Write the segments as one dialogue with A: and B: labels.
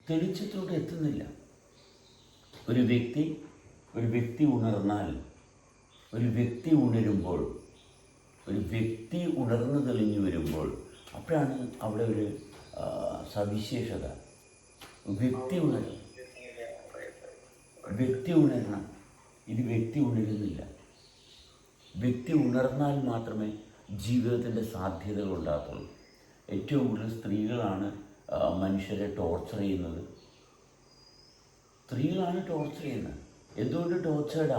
A: തെളിച്ചത്തോടെ എത്തുന്നില്ല. ഒരു വ്യക്തി ഉണർന്നാൽ, ഒരു വ്യക്തി ഉണരുമ്പോൾ, ഒരു വ്യക്തി ഉണർന്നു തെളിഞ്ഞു വരുമ്പോൾ അപ്പോഴാണ് അവിടെ ഒരു സവിശേഷത. വ്യക്തി ഉണരണം. ഇത് വ്യക്തി ഉണരുന്നില്ല. വ്യക്തി ഉണർന്നാൽ മാത്രമേ ജീവിതത്തിൻ്റെ സാധ്യതകൾ ഉണ്ടാകത്തുള്ളൂ. ഏറ്റവും കൂടുതൽ സ്ത്രീകളാണ് മനുഷ്യരെ ടോർച്ചർ ചെയ്യുന്നത്. എന്തുകൊണ്ട് ടോർച്ചേർഡ്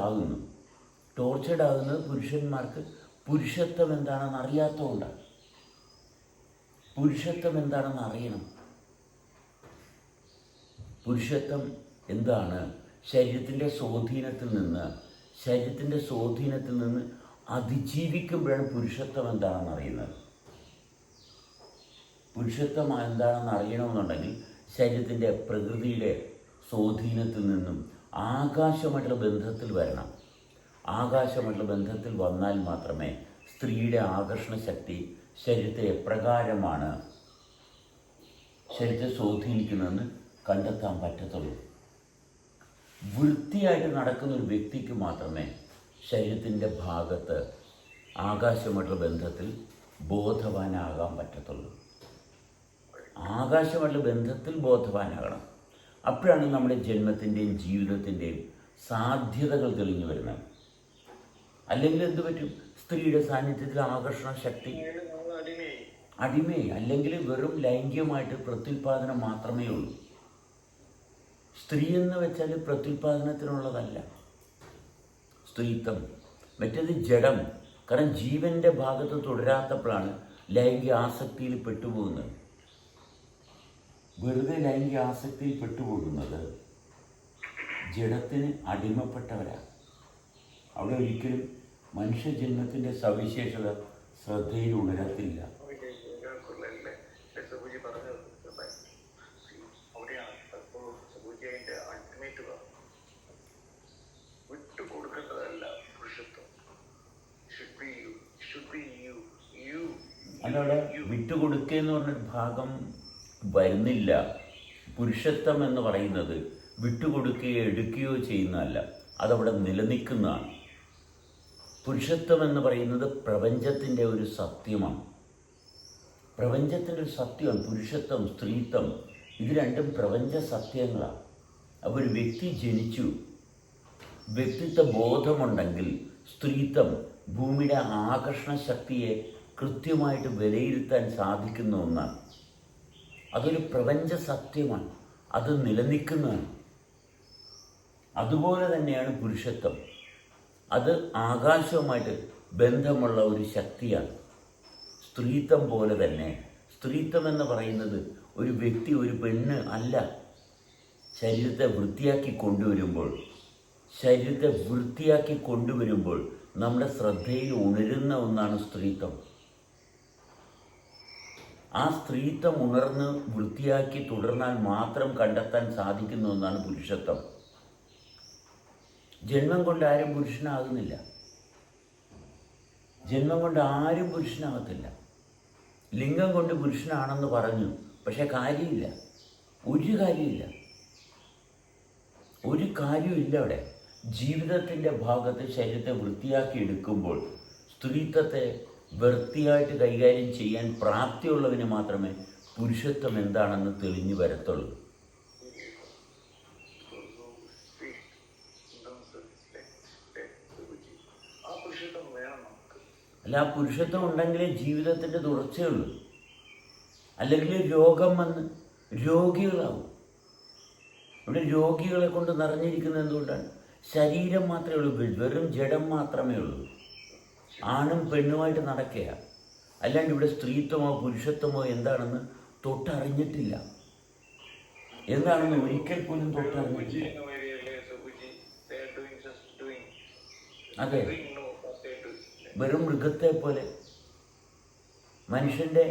A: ആകുന്നത് പുരുഷന്മാർക്ക് പുരുഷത്വം എന്താണെന്ന് അറിയാത്തതുകൊണ്ടാണ്. പുരുഷത്വം എന്താണെന്ന് അറിയണം. പുരുഷത്വം എന്താണ്? ശരീരത്തിൻ്റെ സ്വാധീനത്തിൽ നിന്ന് അതിജീവിക്കുമ്പോഴാണ് പുരുഷത്വം എന്താണെന്ന് അറിയുന്നത്. പുരുഷത്വം എന്താണെന്ന് അറിയണമെന്നുണ്ടെങ്കിൽ ശരീരത്തിൻ്റെ പ്രകൃതിയുടെ സ്വാധീനത്തിൽ നിന്നും ആകാശമായിട്ടുള്ള ബന്ധത്തിൽ വരണം. ആകാശമായിട്ടുള്ള ബന്ധത്തിൽ വന്നാൽ മാത്രമേ സ്ത്രീയുടെ ആകർഷണ ശക്തി ശരീരത്തെ എപ്രകാരമാണ് ശരീരത്തെ സ്വാധീനിക്കുന്നതെന്ന് കണ്ടെത്താൻ പറ്റത്തുള്ളൂ. വൃത്തിയായിട്ട് നടക്കുന്ന ഒരു വ്യക്തിക്ക് മാത്രമേ ശരീരത്തിൻ്റെ ഭാഗത്ത് ആകാശമായിട്ടുള്ള ബന്ധത്തിൽ ബോധവാനാകാൻ പറ്റത്തുള്ളൂ. ആകാശമായിട്ടുള്ള ബന്ധത്തിൽ ബോധവാനാകണം. അപ്പോഴാണ് നമ്മുടെ ജന്മത്തിൻ്റെയും ജീവിതത്തിൻ്റെയും സാധ്യതകൾ തെളിഞ്ഞു വരുന്നത്. അല്ലെങ്കിൽ എന്തു പറ്റും? സ്ത്രീയുടെ സാന്നിധ്യത്തിൽ ആകർഷണ ശക്തി അടിമയായി. അല്ലെങ്കിൽ വെറും ലൈംഗികമായിട്ട് പ്രത്യുൽപാദനം മാത്രമേ ഉള്ളൂ. സ്ത്രീ എന്ന് വെച്ചാൽ പ്രത്യുൽപാദനത്തിനുള്ളതല്ല സ്ത്രീത്വം. മറ്റേത് ജഡം. കാരണം ജീവൻ്റെ ഭാഗത്ത് തുടരാത്തപ്പോഴാണ് ലൈംഗിക ആസക്തിയിൽ പെട്ടുപോകുന്നത്. വെറുതെ ലൈംഗിക ആസക്തിയിൽ പെട്ടുപോകുന്നത് ജഡത്തിന് അടിമപ്പെട്ടവരാണ്. അവിടെ ഒരിക്കലും മനുഷ്യജന്മത്തിൻ്റെ സവിശേഷത ശ്രദ്ധയിൽ ഉണരത്തില്ല. അതവിടെ വിട്ടുകൊടുക്കുകയെന്ന് പറഞ്ഞൊരു ഭാഗം വരുന്നില്ല. പുരുഷത്വം എന്ന് പറയുന്നത് വിട്ടുകൊടുക്കുകയോ എടുക്കുകയോ ചെയ്യുന്നതല്ല, അതവിടെ നിലനിൽക്കുന്നതാണ്. പുരുഷത്വം എന്ന് പറയുന്നത് പ്രപഞ്ചത്തിൻ്റെ ഒരു സത്യമാണ്. പ്രപഞ്ചത്തിൻ്റെ ഒരു സത്യമാണ് പുരുഷത്വം, സ്ത്രീത്വം. ഇത് രണ്ടും പ്രപഞ്ച സത്യങ്ങളാണ്. അപ്പോൾ ഒരു വ്യക്തി ജനിച്ചു, വ്യക്തിത്വ ബോധമുണ്ടെങ്കിൽ സ്ത്രീത്വം ഭൂമിയുടെ ആകർഷണ ശക്തിയെ കൃത്യമായിട്ട് വിലയിരുത്താൻ സാധിക്കുന്ന ഒന്നാണ്. അതൊരു പ്രപഞ്ച സത്യമാണ്, അത് നിലനിൽക്കുന്നതാണ്. അതുപോലെ തന്നെയാണ് പുരുഷത്വം. അത് ആകാശവുമായിട്ട് ബന്ധമുള്ള ഒരു ശക്തിയാണ്. സ്ത്രീത്വം പോലെ തന്നെ. സ്ത്രീത്വം എന്ന് പറയുന്നത് ഒരു വ്യക്തി, ഒരു പെണ്ണ് അല്ല. ശരീരത്തെ വൃത്തിയാക്കി കൊണ്ടുവരുമ്പോൾ നമ്മുടെ ശ്രദ്ധയിൽ ഉണരുന്ന ഒന്നാണ് സ്ത്രീത്വം. ആ സ്ത്രീത്വം ഉണർന്ന് വൃത്തിയാക്കി തുടർന്നാൽ മാത്രം കണ്ടെത്താൻ സാധിക്കുന്ന ഒന്നാണ് പുരുഷത്വം. ജന്മം കൊണ്ട് ആരും പുരുഷനാകുന്നില്ല. ലിംഗം കൊണ്ട് പുരുഷനാണെന്ന് പറഞ്ഞു, പക്ഷെ കാര്യമില്ല. ഒരു കാര്യമില്ല അവിടെ. ജീവിതത്തിൻ്റെ ഭാഗത്ത് ശരീരത്തെ വൃത്തിയാക്കി എടുക്കുമ്പോൾ സ്ത്രീത്വത്തെ വൃത്തിയായിട്ട് കൈകാര്യം ചെയ്യാൻ പ്രാപ്തിയുള്ളവന് മാത്രമേ പുരുഷത്വം എന്താണെന്ന് തെളിഞ്ഞു വരത്തുള്ളൂ. അല്ല, ആ പുരുഷത്വം ഉണ്ടെങ്കിലേ ജീവിതത്തിൻ്റെ തുടർച്ചയുള്ളൂ. അല്ലെങ്കിൽ രോഗം വന്ന് രോഗികളാവും. ഇവിടെ രോഗികളെ കൊണ്ട് നിറഞ്ഞിരിക്കുന്നത് എന്തുകൊണ്ടാണ്? ശരീരം മാത്രമേ ഉള്ളൂ, വെറും ജഡം മാത്രമേ ഉള്ളൂ. ആണും പെണ്ണുമായിട്ട് നടക്കുക. അല്ലാണ്ട് ഇവിടെ സ്ത്രീത്വമോ പുരുഷത്വമോ എന്താണെന്ന് തൊട്ടറിഞ്ഞിട്ടില്ല. എന്താണെന്ന് ഒരിക്കൽ പോലും തൊട്ടറിഞ്ഞിട്ടില്ല. അതെ, വെറും മൃഗത്തെ പോലെ. മനുഷ്യൻ്റെ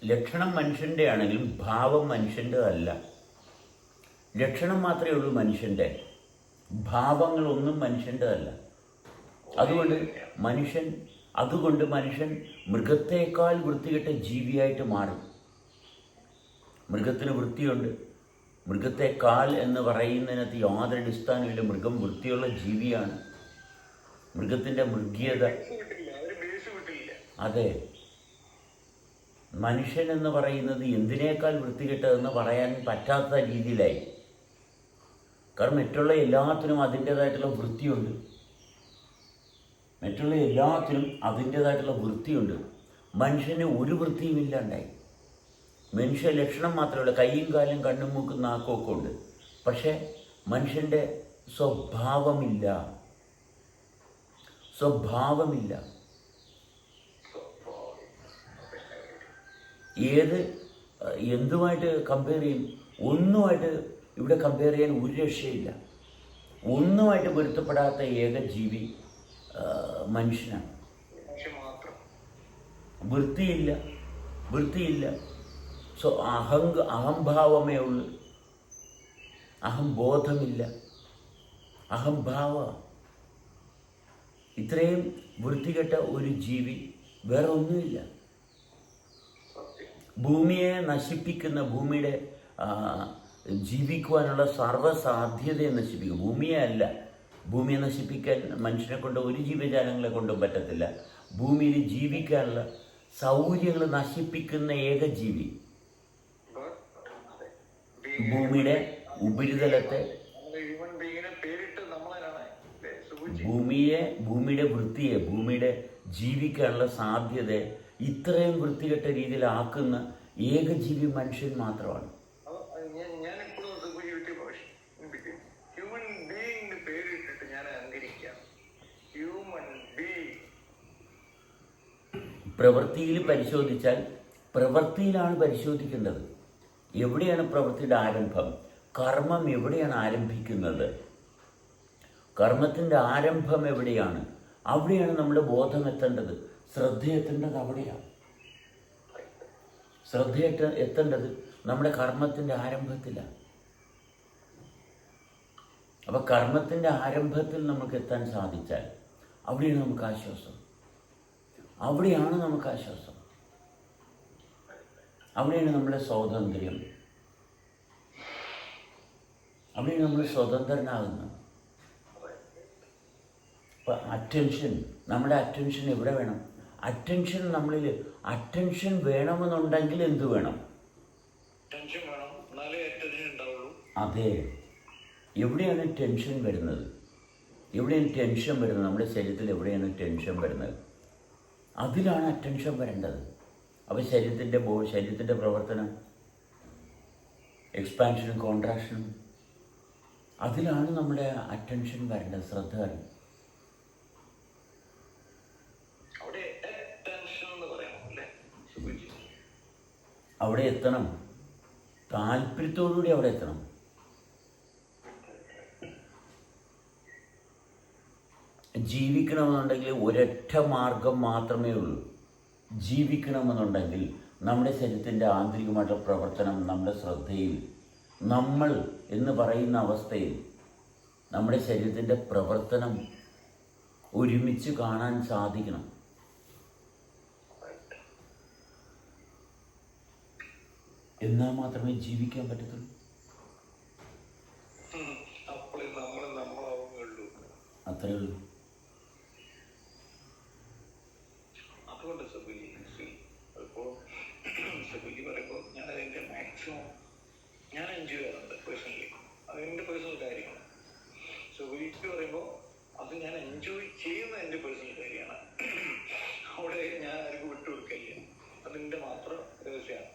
A: ലക്ഷണം മനുഷ്യൻ്റെ ആണെങ്കിലും ഭാവം മനുഷ്യൻ്റെ അല്ല. ലക്ഷണം മാത്രമേ ഉള്ളൂ മനുഷ്യൻ്റെ, ഭാവങ്ങളൊന്നും മനുഷ്യൻ്റെ അല്ല. അതുകൊണ്ട് മനുഷ്യൻ മൃഗത്തേക്കാൾ വൃത്തികെട്ട ജീവിയായിട്ട് മാറി. മൃഗത്തിന് വൃത്തിയുണ്ട്. മൃഗത്തെക്കാൾ എന്ന് പറയുന്നതിനകത്ത് യാതൊരു അടിസ്ഥാനമില്ല. മൃഗം വൃത്തിയുള്ള ജീവിയാണ്. മൃഗത്തിൻ്റെ മൃഗീയത. അതെ, മനുഷ്യൻ എന്ന് പറയുന്നത് എന്തിനേക്കാൾ വൃത്തികെട്ടതെന്ന് പറയാൻ പറ്റാത്ത രീതിയിലായി. കാരണം മറ്റുള്ള എല്ലാത്തിനും അതിൻ്റേതായിട്ടുള്ള വൃത്തിയുണ്ട്. മനുഷ്യന് ഒരു വൃത്തിയും ഇല്ലാണ്ടായി. മനുഷ്യ ലക്ഷണം മാത്രമല്ല, കൈയും കാലും കണ്ണും മൂക്കും നാക്കും ഒക്കെ ഉണ്ട്. പക്ഷേ മനുഷ്യൻ്റെ സ്വഭാവമില്ല. എന്തുമായിട്ട് കമ്പയർ ചെയ്യും? ഒന്നുമായിട്ട് ഇവിടെ കമ്പയർ ചെയ്യാൻ ഒരു രക്ഷയില്ല. ഒന്നുമായിട്ട് പൊരുത്തപ്പെടാത്ത ഏക ജീവി മനുഷ്യനാണ്. വൃത്തിയില്ല. അഹംഭാവമേ ഉള്ളൂ. അഹംബോധമില്ല. അഹംഭാവ. ഇത്രയും വൃത്തികെട്ട ഒരു ജീവി വേറെ ഒന്നുമില്ല. ഭൂമിയെ നശിപ്പിക്കുന്ന, ഭൂമിയുടെ ജീവിക്കുവാനുള്ള സർവ്വസാധ്യതയെ നശിപ്പിക്കും. ഭൂമിയെ നശിപ്പിക്കാൻ മനുഷ്യനെ കൊണ്ട് ഒരു ജീവജാലങ്ങളെ കൊണ്ടും പറ്റത്തില്ല. ഭൂമിയിൽ ജീവിക്കാനുള്ള സൗകര്യങ്ങൾ നശിപ്പിക്കുന്ന ഏക ജീവി ഭൂമിയുടെ ഉപരിതലത്തെ, ഭൂമിയുടെ വൃത്തിയെ, ഭൂമിയുടെ ജീവിക്കാനുള്ള സാധ്യതയെ ഇത്രയും വൃത്തികെട്ട രീതിയിലാക്കുന്ന ഏക ജീവി മനുഷ്യൻ മാത്രമാണ്. പ്രവൃത്തിയിൽ പരിശോധിച്ചാൽ പ്രവൃത്തിയിലാണ് പരിശോധിക്കേണ്ടത്. എവിടെയാണ് പ്രവൃത്തിയുടെ ആരംഭം? കർമ്മം എവിടെയാണ് ആരംഭിക്കുന്നത്? കർമ്മത്തിൻ്റെ ആരംഭം എവിടെയാണ്? അവിടെയാണ് നമ്മുടെ ബോധം എത്തേണ്ടത്. ശ്രദ്ധ എത്തേണ്ടത് നമ്മുടെ കർമ്മത്തിൻ്റെ ആരംഭത്തിലാണ്. അപ്പം കർമ്മത്തിൻ്റെ ആരംഭത്തിൽ നമുക്ക് എത്താൻ സാധിച്ചാൽ അവിടെയാണ് നമുക്ക് ആശ്വാസം. അവിടെയാണ് നമ്മുടെ സ്വാതന്ത്ര്യം. അവിടെയാണ് നമ്മൾ സ്വതന്ത്രനാകുന്നത്. അപ്പം നമ്മുടെ അറ്റൻഷൻ എവിടെ വേണം? അറ്റൻഷൻ വേണമെന്നുണ്ടെങ്കിൽ എന്ത് വേണം? അതെ. എവിടെയാണ് ടെൻഷൻ വരുന്നത്? നമ്മുടെ ശരീരത്തിൽ എവിടെയാണ് ടെൻഷൻ വരുന്നത്? അതിലാണ് അറ്റൻഷൻ വരേണ്ടത്. അപ്പോൾ ശരീരത്തിൻ്റെ പ്രവർത്തനം, എക്സ്പാൻഷനും കോൺട്രാക്ഷനും, അതിലാണ് നമ്മുടെ അറ്റൻഷൻ വരേണ്ടത്. ശ്രദ്ധ. അവിടെ എത്തണം. താല്പര്യത്തോടുകൂടി അവിടെ എത്തണം. ജീവിക്കണമെന്നുണ്ടെങ്കിൽ ഒരൊറ്റ മാർഗം മാത്രമേ ഉള്ളൂ. ജീവിക്കണമെന്നുണ്ടെങ്കിൽ നമ്മുടെ ശരീരത്തിൻ്റെ ആന്തരികമായിട്ടുള്ള പ്രവർത്തനം, നമ്മുടെ ശ്രദ്ധയിൽ, നമ്മൾ എന്ന് പറയുന്ന അവസ്ഥയിൽ നമ്മുടെ ശരീരത്തിൻ്റെ പ്രവർത്തനം ഒരുമിച്ച് കാണാൻ സാധിക്കണം. എന്നാൽ മാത്രമേ ജീവിക്കാൻ പറ്റത്തുള്ളൂ. അത്രേ ഉള്ളൂ.
B: അതുകൊണ്ട് ഇപ്പോൾ പറയുമ്പോൾ ഞാൻ അതിൻ്റെ മാക്സിമം ഞാൻ എൻജോയ് ചെയ്യാറുണ്ട് പേഴ്സണലി. അതെൻ്റെ പേഴ്സണൽ കാര്യമാണ്. സൊബിലിറ്റി പറയുമ്പോൾ അത് ഞാൻ എൻജോയ് ചെയ്യുന്ന എൻ്റെ പേഴ്സണൽ കാര്യമാണ്. അവിടെ ഞാൻ ആർക്കും വിട്ടുകൊടുക്കില്ല. അതിൻ്റെ മാത്രം രഹസ്യമാണ്.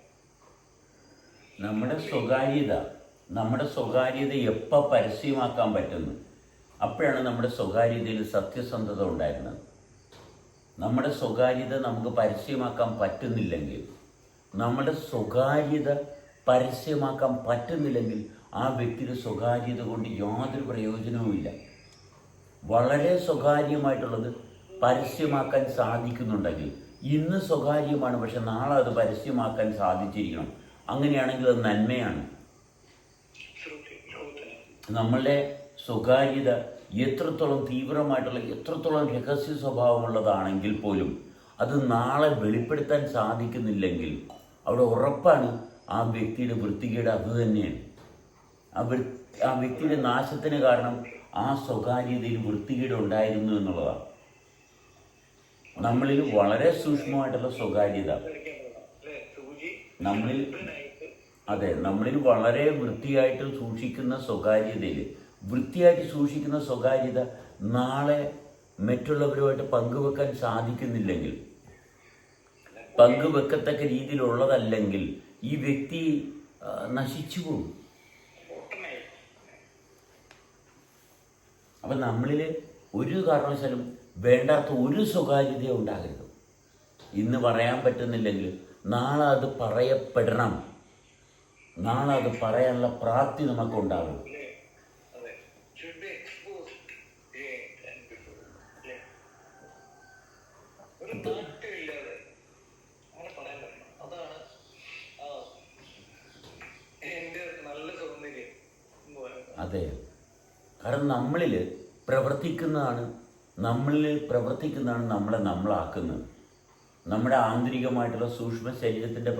A: നമ്മുടെ സ്വകാര്യത എപ്പോൾ പരസ്യമാക്കാൻ പറ്റുന്നു അപ്പോഴാണ് നമ്മുടെ സ്വകാര്യതയിൽ സത്യസന്ധത ഉണ്ടായിരുന്നത്. നമ്മുടെ സ്വകാര്യത നമുക്ക് പരസ്യമാക്കാൻ പറ്റുന്നില്ലെങ്കിൽ, ആ വ്യക്തിയുടെ സ്വകാര്യത കൊണ്ട് യാതൊരു പ്രയോജനവുമില്ല. വളരെ സ്വകാര്യമായിട്ടുള്ളത് പരസ്യമാക്കാൻ സാധിക്കുന്നുണ്ടെങ്കിൽ, ഇന്ന് സ്വകാര്യമാണ് പക്ഷെ നാളെ അത് പരസ്യമാക്കാൻ സാധിച്ചിരിക്കണം. അങ്ങനെയാണെങ്കിൽ അത് നന്മയാണ്. നമ്മളുടെ സ്വകാര്യത എത്രത്തോളം തീവ്രമായിട്ടുള്ള, എത്രത്തോളം രഹസ്യ സ്വഭാവമുള്ളതാണെങ്കിൽ പോലും അത് നാളെ വെളിപ്പെടുത്താൻ സാധിക്കുന്നില്ലെങ്കിൽ അവിടെ ഉറപ്പാണ് ആ വ്യക്തിയുടെ വൃത്തികേട് അത് തന്നെയാണ്. ആ വ്യക്തിയുടെ നാശത്തിന് കാരണം ആ സ്വകാര്യതയിൽ വൃത്തികേട് ഉണ്ടായിരുന്നു എന്നുള്ളതാണ്. നമ്മളിൽ വളരെ സൂക്ഷ്മമായിട്ടുള്ള സ്വകാര്യത, നമ്മളിൽ വളരെ വൃത്തിയായിട്ട് സൂക്ഷിക്കുന്ന സ്വകാര്യത നാളെ മറ്റുള്ളവരുമായിട്ട് പങ്കുവെക്കാൻ സാധിക്കുന്നില്ലെങ്കിൽ, പങ്കുവെക്കത്തക്ക രീതിയിലുള്ളതല്ലെങ്കിൽ ഈ വ്യക്തി നശിച്ചു പോകും. അപ്പം നമ്മളിൽ ഒരു കാരണവശാലും വേണ്ടാത്ത ഒരു സ്വകാര്യത ഉണ്ടാകരുത്. ഇന്ന് പറയാൻ പറ്റുന്നില്ലെങ്കിൽ നാളെ അത് പറയപ്പെടണം. നാളെ അത് പറയാനുള്ള പ്രാപ്തി നമുക്കുണ്ടാകും. അതെ, കാരണം നമ്മളിൽ പ്രവർത്തിക്കുന്നതാണ് നമ്മളെ നമ്മളാക്കുന്നത്. നമ്മുടെ ആന്തരികമായിട്ടുള്ള സൂക്ഷ്മ ശരീരത്തിൻ്റെ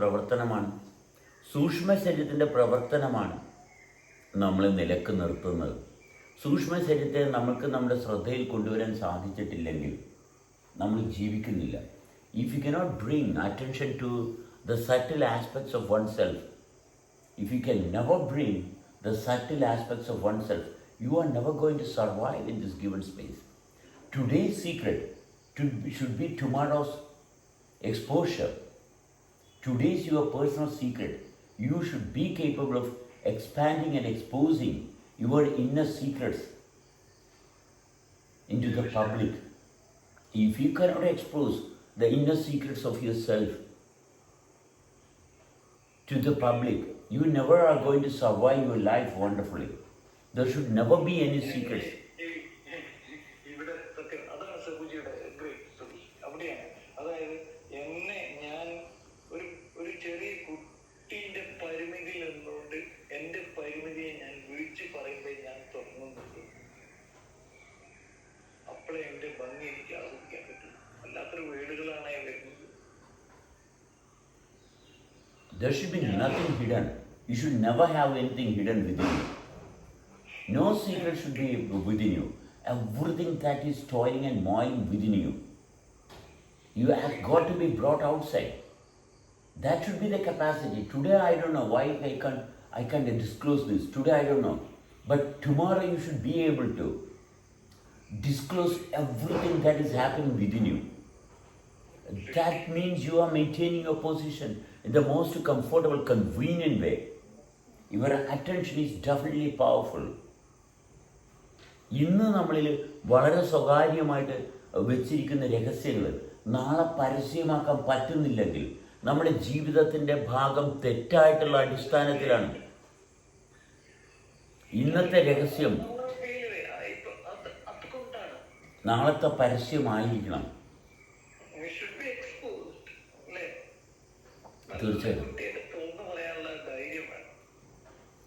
A: പ്രവർത്തനമാണ് നമ്മളെ നിലക്ക് നിർത്തുന്നത്. സൂക്ഷ്മ ശരീരത്തെ നമുക്ക് നമ്മുടെ ശ്രദ്ധയിൽ കൊണ്ടുവരാൻ സാധിച്ചിട്ടില്ലെങ്കിൽ നമ്മൾ ജീവിക്കുന്നില്ല. If you cannot bring attention to the subtle aspects of oneself, if you can never bring the subtle aspects of oneself, you are never going to survive in this given space. Today's secret should be tomorrow's exposure. Today's your personal secret. You should be capable of expanding and exposing your inner secrets into the public. If you cannot expose the inner secrets of yourself to the public, you never are going to survive your life wonderfully. There should never be any secrets. There should be nothing hidden. You should never have anything hidden within you. No secret should be within you. Everything that is toiling and moiling within you, you have got to be brought outside. That should be the capacity. Today I don't know why I can't disclose this. Today I don't know. But tomorrow you should be able to disclose everything that is happening within you. That means you are maintaining your position in the most comfortable, convenient way. Your attention is definitely powerful. ഇന്ന് നമ്മളിൽ വളരെ സ്വകാര്യമായിട്ട് വെച്ചിരിക്കുന്ന രഹസ്യങ്ങൾ നാളെ പരസ്യമാക്കാൻ പറ്റുന്നില്ലെങ്കിൽ നമ്മുടെ ജീവിതത്തിൻ്റെ ഭാഗം തെറ്റായിട്ടുള്ള അടിസ്ഥാനത്തിലാണ്. ഇന്നത്തെ രഹസ്യം നാളത്തെ പരസ്യമായിരിക്കണം. തീർച്ചയായും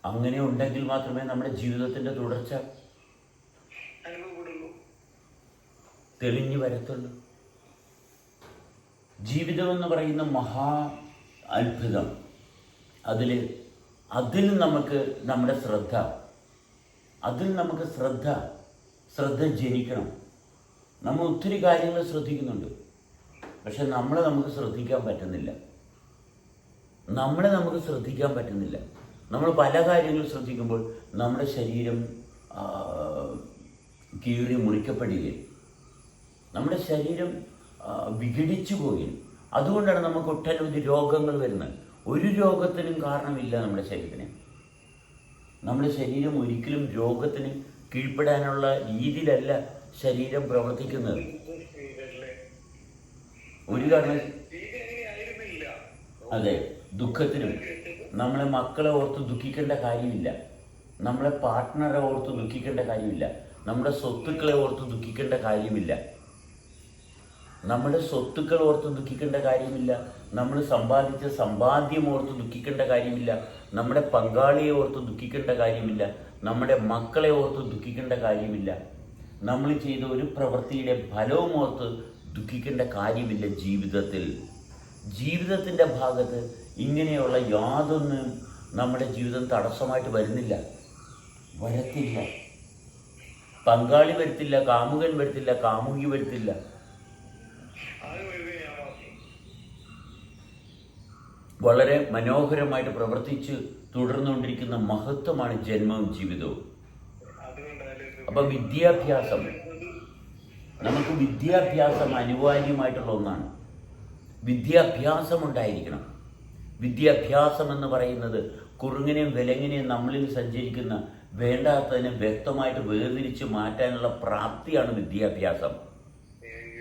A: അങ്ങനെ ഉണ്ടെങ്കിൽ മാത്രമേ നമ്മുടെ ജീവിതത്തിൻ്റെ തുടർച്ച തെളിഞ്ഞു വരത്തുള്ളൂ. ജീവിതമെന്ന് പറയുന്ന മഹാ അത്ഭുതം. അതിൽ നമുക്ക് നമ്മുടെ ശ്രദ്ധ ജനിക്കണം. നമ്മൾ ഒത്തിരി കാര്യങ്ങൾ ശ്രദ്ധിക്കുന്നുണ്ട്, പക്ഷെ നമുക്ക് ശ്രദ്ധിക്കാൻ പറ്റുന്നില്ല. നമ്മൾ പല കാര്യങ്ങൾ ശ്രദ്ധിക്കുമ്പോൾ നമ്മുടെ ശരീരം കീറി മുറിക്കപ്പെടുകയും നമ്മുടെ ശരീരം വിഘടിച്ചു പോവുകയും അതുകൊണ്ടാണ് നമുക്ക് ഒട്ടനവധി രോഗങ്ങൾ വരുന്നത്. ഒരു രോഗത്തിനും കാരണമില്ല നമ്മുടെ ശരീരത്തിന്. നമ്മുടെ ശരീരം ഒരിക്കലും രോഗത്തിന് കീഴ്പ്പെടാനുള്ള രീതിയിലല്ല ശരീരം പ്രവർത്തിക്കുന്നത്. ഒരു കാരണം അതെ, ദുഃഖത്തിനും നമ്മളെ മക്കളെ ഓർത്ത് ദുഃഖിക്കേണ്ട കാര്യമില്ല, നമ്മളെ പാർട്ട്ണറെ ഓർത്ത് ദുഃഖിക്കേണ്ട കാര്യമില്ല, നമ്മുടെ സ്വത്തുക്കളെ ഓർത്ത് ദുഃഖിക്കേണ്ട കാര്യമില്ല, നമ്മുടെ സ്വത്തുക്കൾ ഓർത്ത് ദുഃഖിക്കേണ്ട കാര്യമില്ല, നമ്മൾ സമ്പാദിച്ച സമ്പാദ്യം ഓർത്ത് ദുഃഖിക്കേണ്ട കാര്യമില്ല, നമ്മുടെ പങ്കാളിയെ ഓർത്ത് ദുഃഖിക്കേണ്ട കാര്യമില്ല, നമ്മുടെ മക്കളെ ഓർത്ത് ദുഃഖിക്കേണ്ട കാര്യമില്ല. നമ്മൾ ചെയ്ത ഒരു പ്രവൃത്തിയുടെ ഫലവും ഓർത്ത് ദുഃഖിക്കേണ്ട കാര്യമില്ല ജീവിതത്തിൻ്റെ ഭാഗത്ത് ഇങ്ങനെയുള്ള യാതൊന്നും നമ്മുടെ ജീവിതം തടസ്സമായിട്ട് വരത്തില്ല. പങ്കാളി വരത്തില്ല, കാമുകൻ വരത്തില്ല, കാമുകി വരത്തില്ല. വളരെ മനോഹരമായിട്ട് പ്രവർത്തിച്ച് തുടർന്നുകൊണ്ടിരിക്കുന്ന മഹത്വമാണ് ജന്മവും ജീവിതവും. അപ്പം നമുക്ക് വിദ്യാഭ്യാസം അനിവാര്യമായിട്ടുള്ള ഒന്നാണ്. വിദ്യാഭ്യാസം ഉണ്ടായിരിക്കണം. വിദ്യാഭ്യാസം എന്ന് പറയുന്നത് കുറുങ്ങനെയും വിലങ്ങിനെയും നമ്മളിൽ സഞ്ചരിക്കുന്ന വേണ്ടാത്തതിനെ വ്യക്തമായിട്ട് വേർതിരിച്ച് മാറ്റാനുള്ള പ്രാപ്തിയാണ് വിദ്യാഭ്യാസം.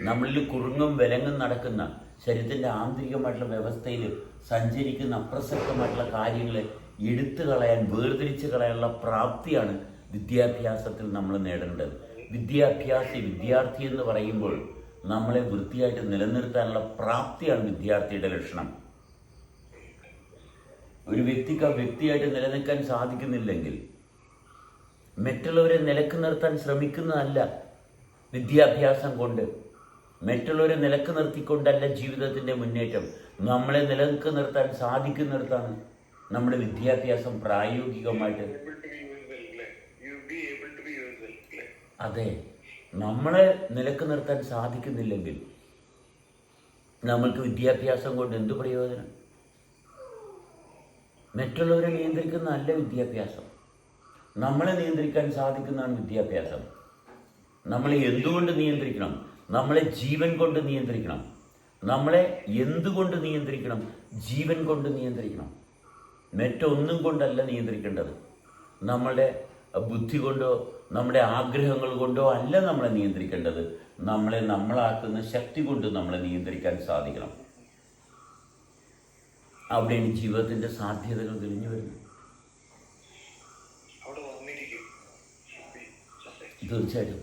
A: നമ്മളിൽ കുറുങ്ങും വിലങ്ങും നടക്കുന്ന ശരീരത്തിൻ്റെ ആന്തരികമായിട്ടുള്ള വ്യവസ്ഥയിൽ സഞ്ചരിക്കുന്ന അപ്രസക്തമായിട്ടുള്ള കാര്യങ്ങളെ എടുത്തു കളയാൻ, വേർതിരിച്ച് കളയാനുള്ള പ്രാപ്തിയാണ് വിദ്യാഭ്യാസത്തിൽ നമ്മൾ നേടേണ്ടത്. വിദ്യാർത്ഥി എന്ന് പറയുമ്പോൾ നമ്മളെ വൃത്തിയായിട്ട് നിലനിർത്താനുള്ള പ്രാപ്തിയാണ് വിദ്യാർത്ഥിയുടെ ലക്ഷണം. ഒരു വ്യക്തിക്ക് ആ വ്യക്തിയായിട്ട് നിലനിൽക്കാൻ സാധിക്കുന്നില്ലെങ്കിൽ മറ്റുള്ളവരെ നിലക്ക് നിർത്താൻ ശ്രമിക്കുന്നതല്ല വിദ്യാഭ്യാസം കൊണ്ട്. മറ്റുള്ളവരെ നിലക്ക് നിർത്തിക്കൊണ്ടല്ല ജീവിതത്തിൻ്റെ മുന്നേറ്റം. നമ്മളെ നിലനിൽക്ക് നിർത്താൻ സാധിക്കുന്നിടത്താണ് നമ്മുടെ വിദ്യാഭ്യാസം പ്രായോഗികമായിട്ട്. അതെ, നമ്മളെ നിലക്ക് നിർത്താൻ സാധിക്കുന്നില്ലെങ്കിൽ നമ്മൾക്ക് വിദ്യാഭ്യാസം കൊണ്ട് എന്ത് പ്രയോജനം? മറ്റുള്ളവരെ നിയന്ത്രിക്കുന്നതല്ല വിദ്യാഭ്യാസം. നമ്മളെ നിയന്ത്രിക്കാൻ സാധിക്കുന്നതാണ് വിദ്യാഭ്യാസം. നമ്മളെ എന്തുകൊണ്ട് നിയന്ത്രിക്കണം? നമ്മളെ ജീവൻ കൊണ്ട് നിയന്ത്രിക്കണം. നമ്മളെ എന്തുകൊണ്ട് നിയന്ത്രിക്കണം? ജീവൻ കൊണ്ട് നിയന്ത്രിക്കണം. മറ്റൊന്നും കൊണ്ടല്ല നിയന്ത്രിക്കേണ്ടത്. നമ്മളുടെ ബുദ്ധി കൊണ്ടോ നമ്മുടെ ആഗ്രഹങ്ങൾ കൊണ്ടോ അല്ല നമ്മളെ നിയന്ത്രിക്കേണ്ടത്. നമ്മളാക്കുന്ന ശക്തി കൊണ്ട് നമ്മളെ നിയന്ത്രിക്കാൻ സാധിക്കണം. അവിടെയാണ് ജീവിതത്തിൻ്റെ സാധ്യതകൾ തെളിഞ്ഞു വരുന്നത്. തീർച്ചയായിട്ടും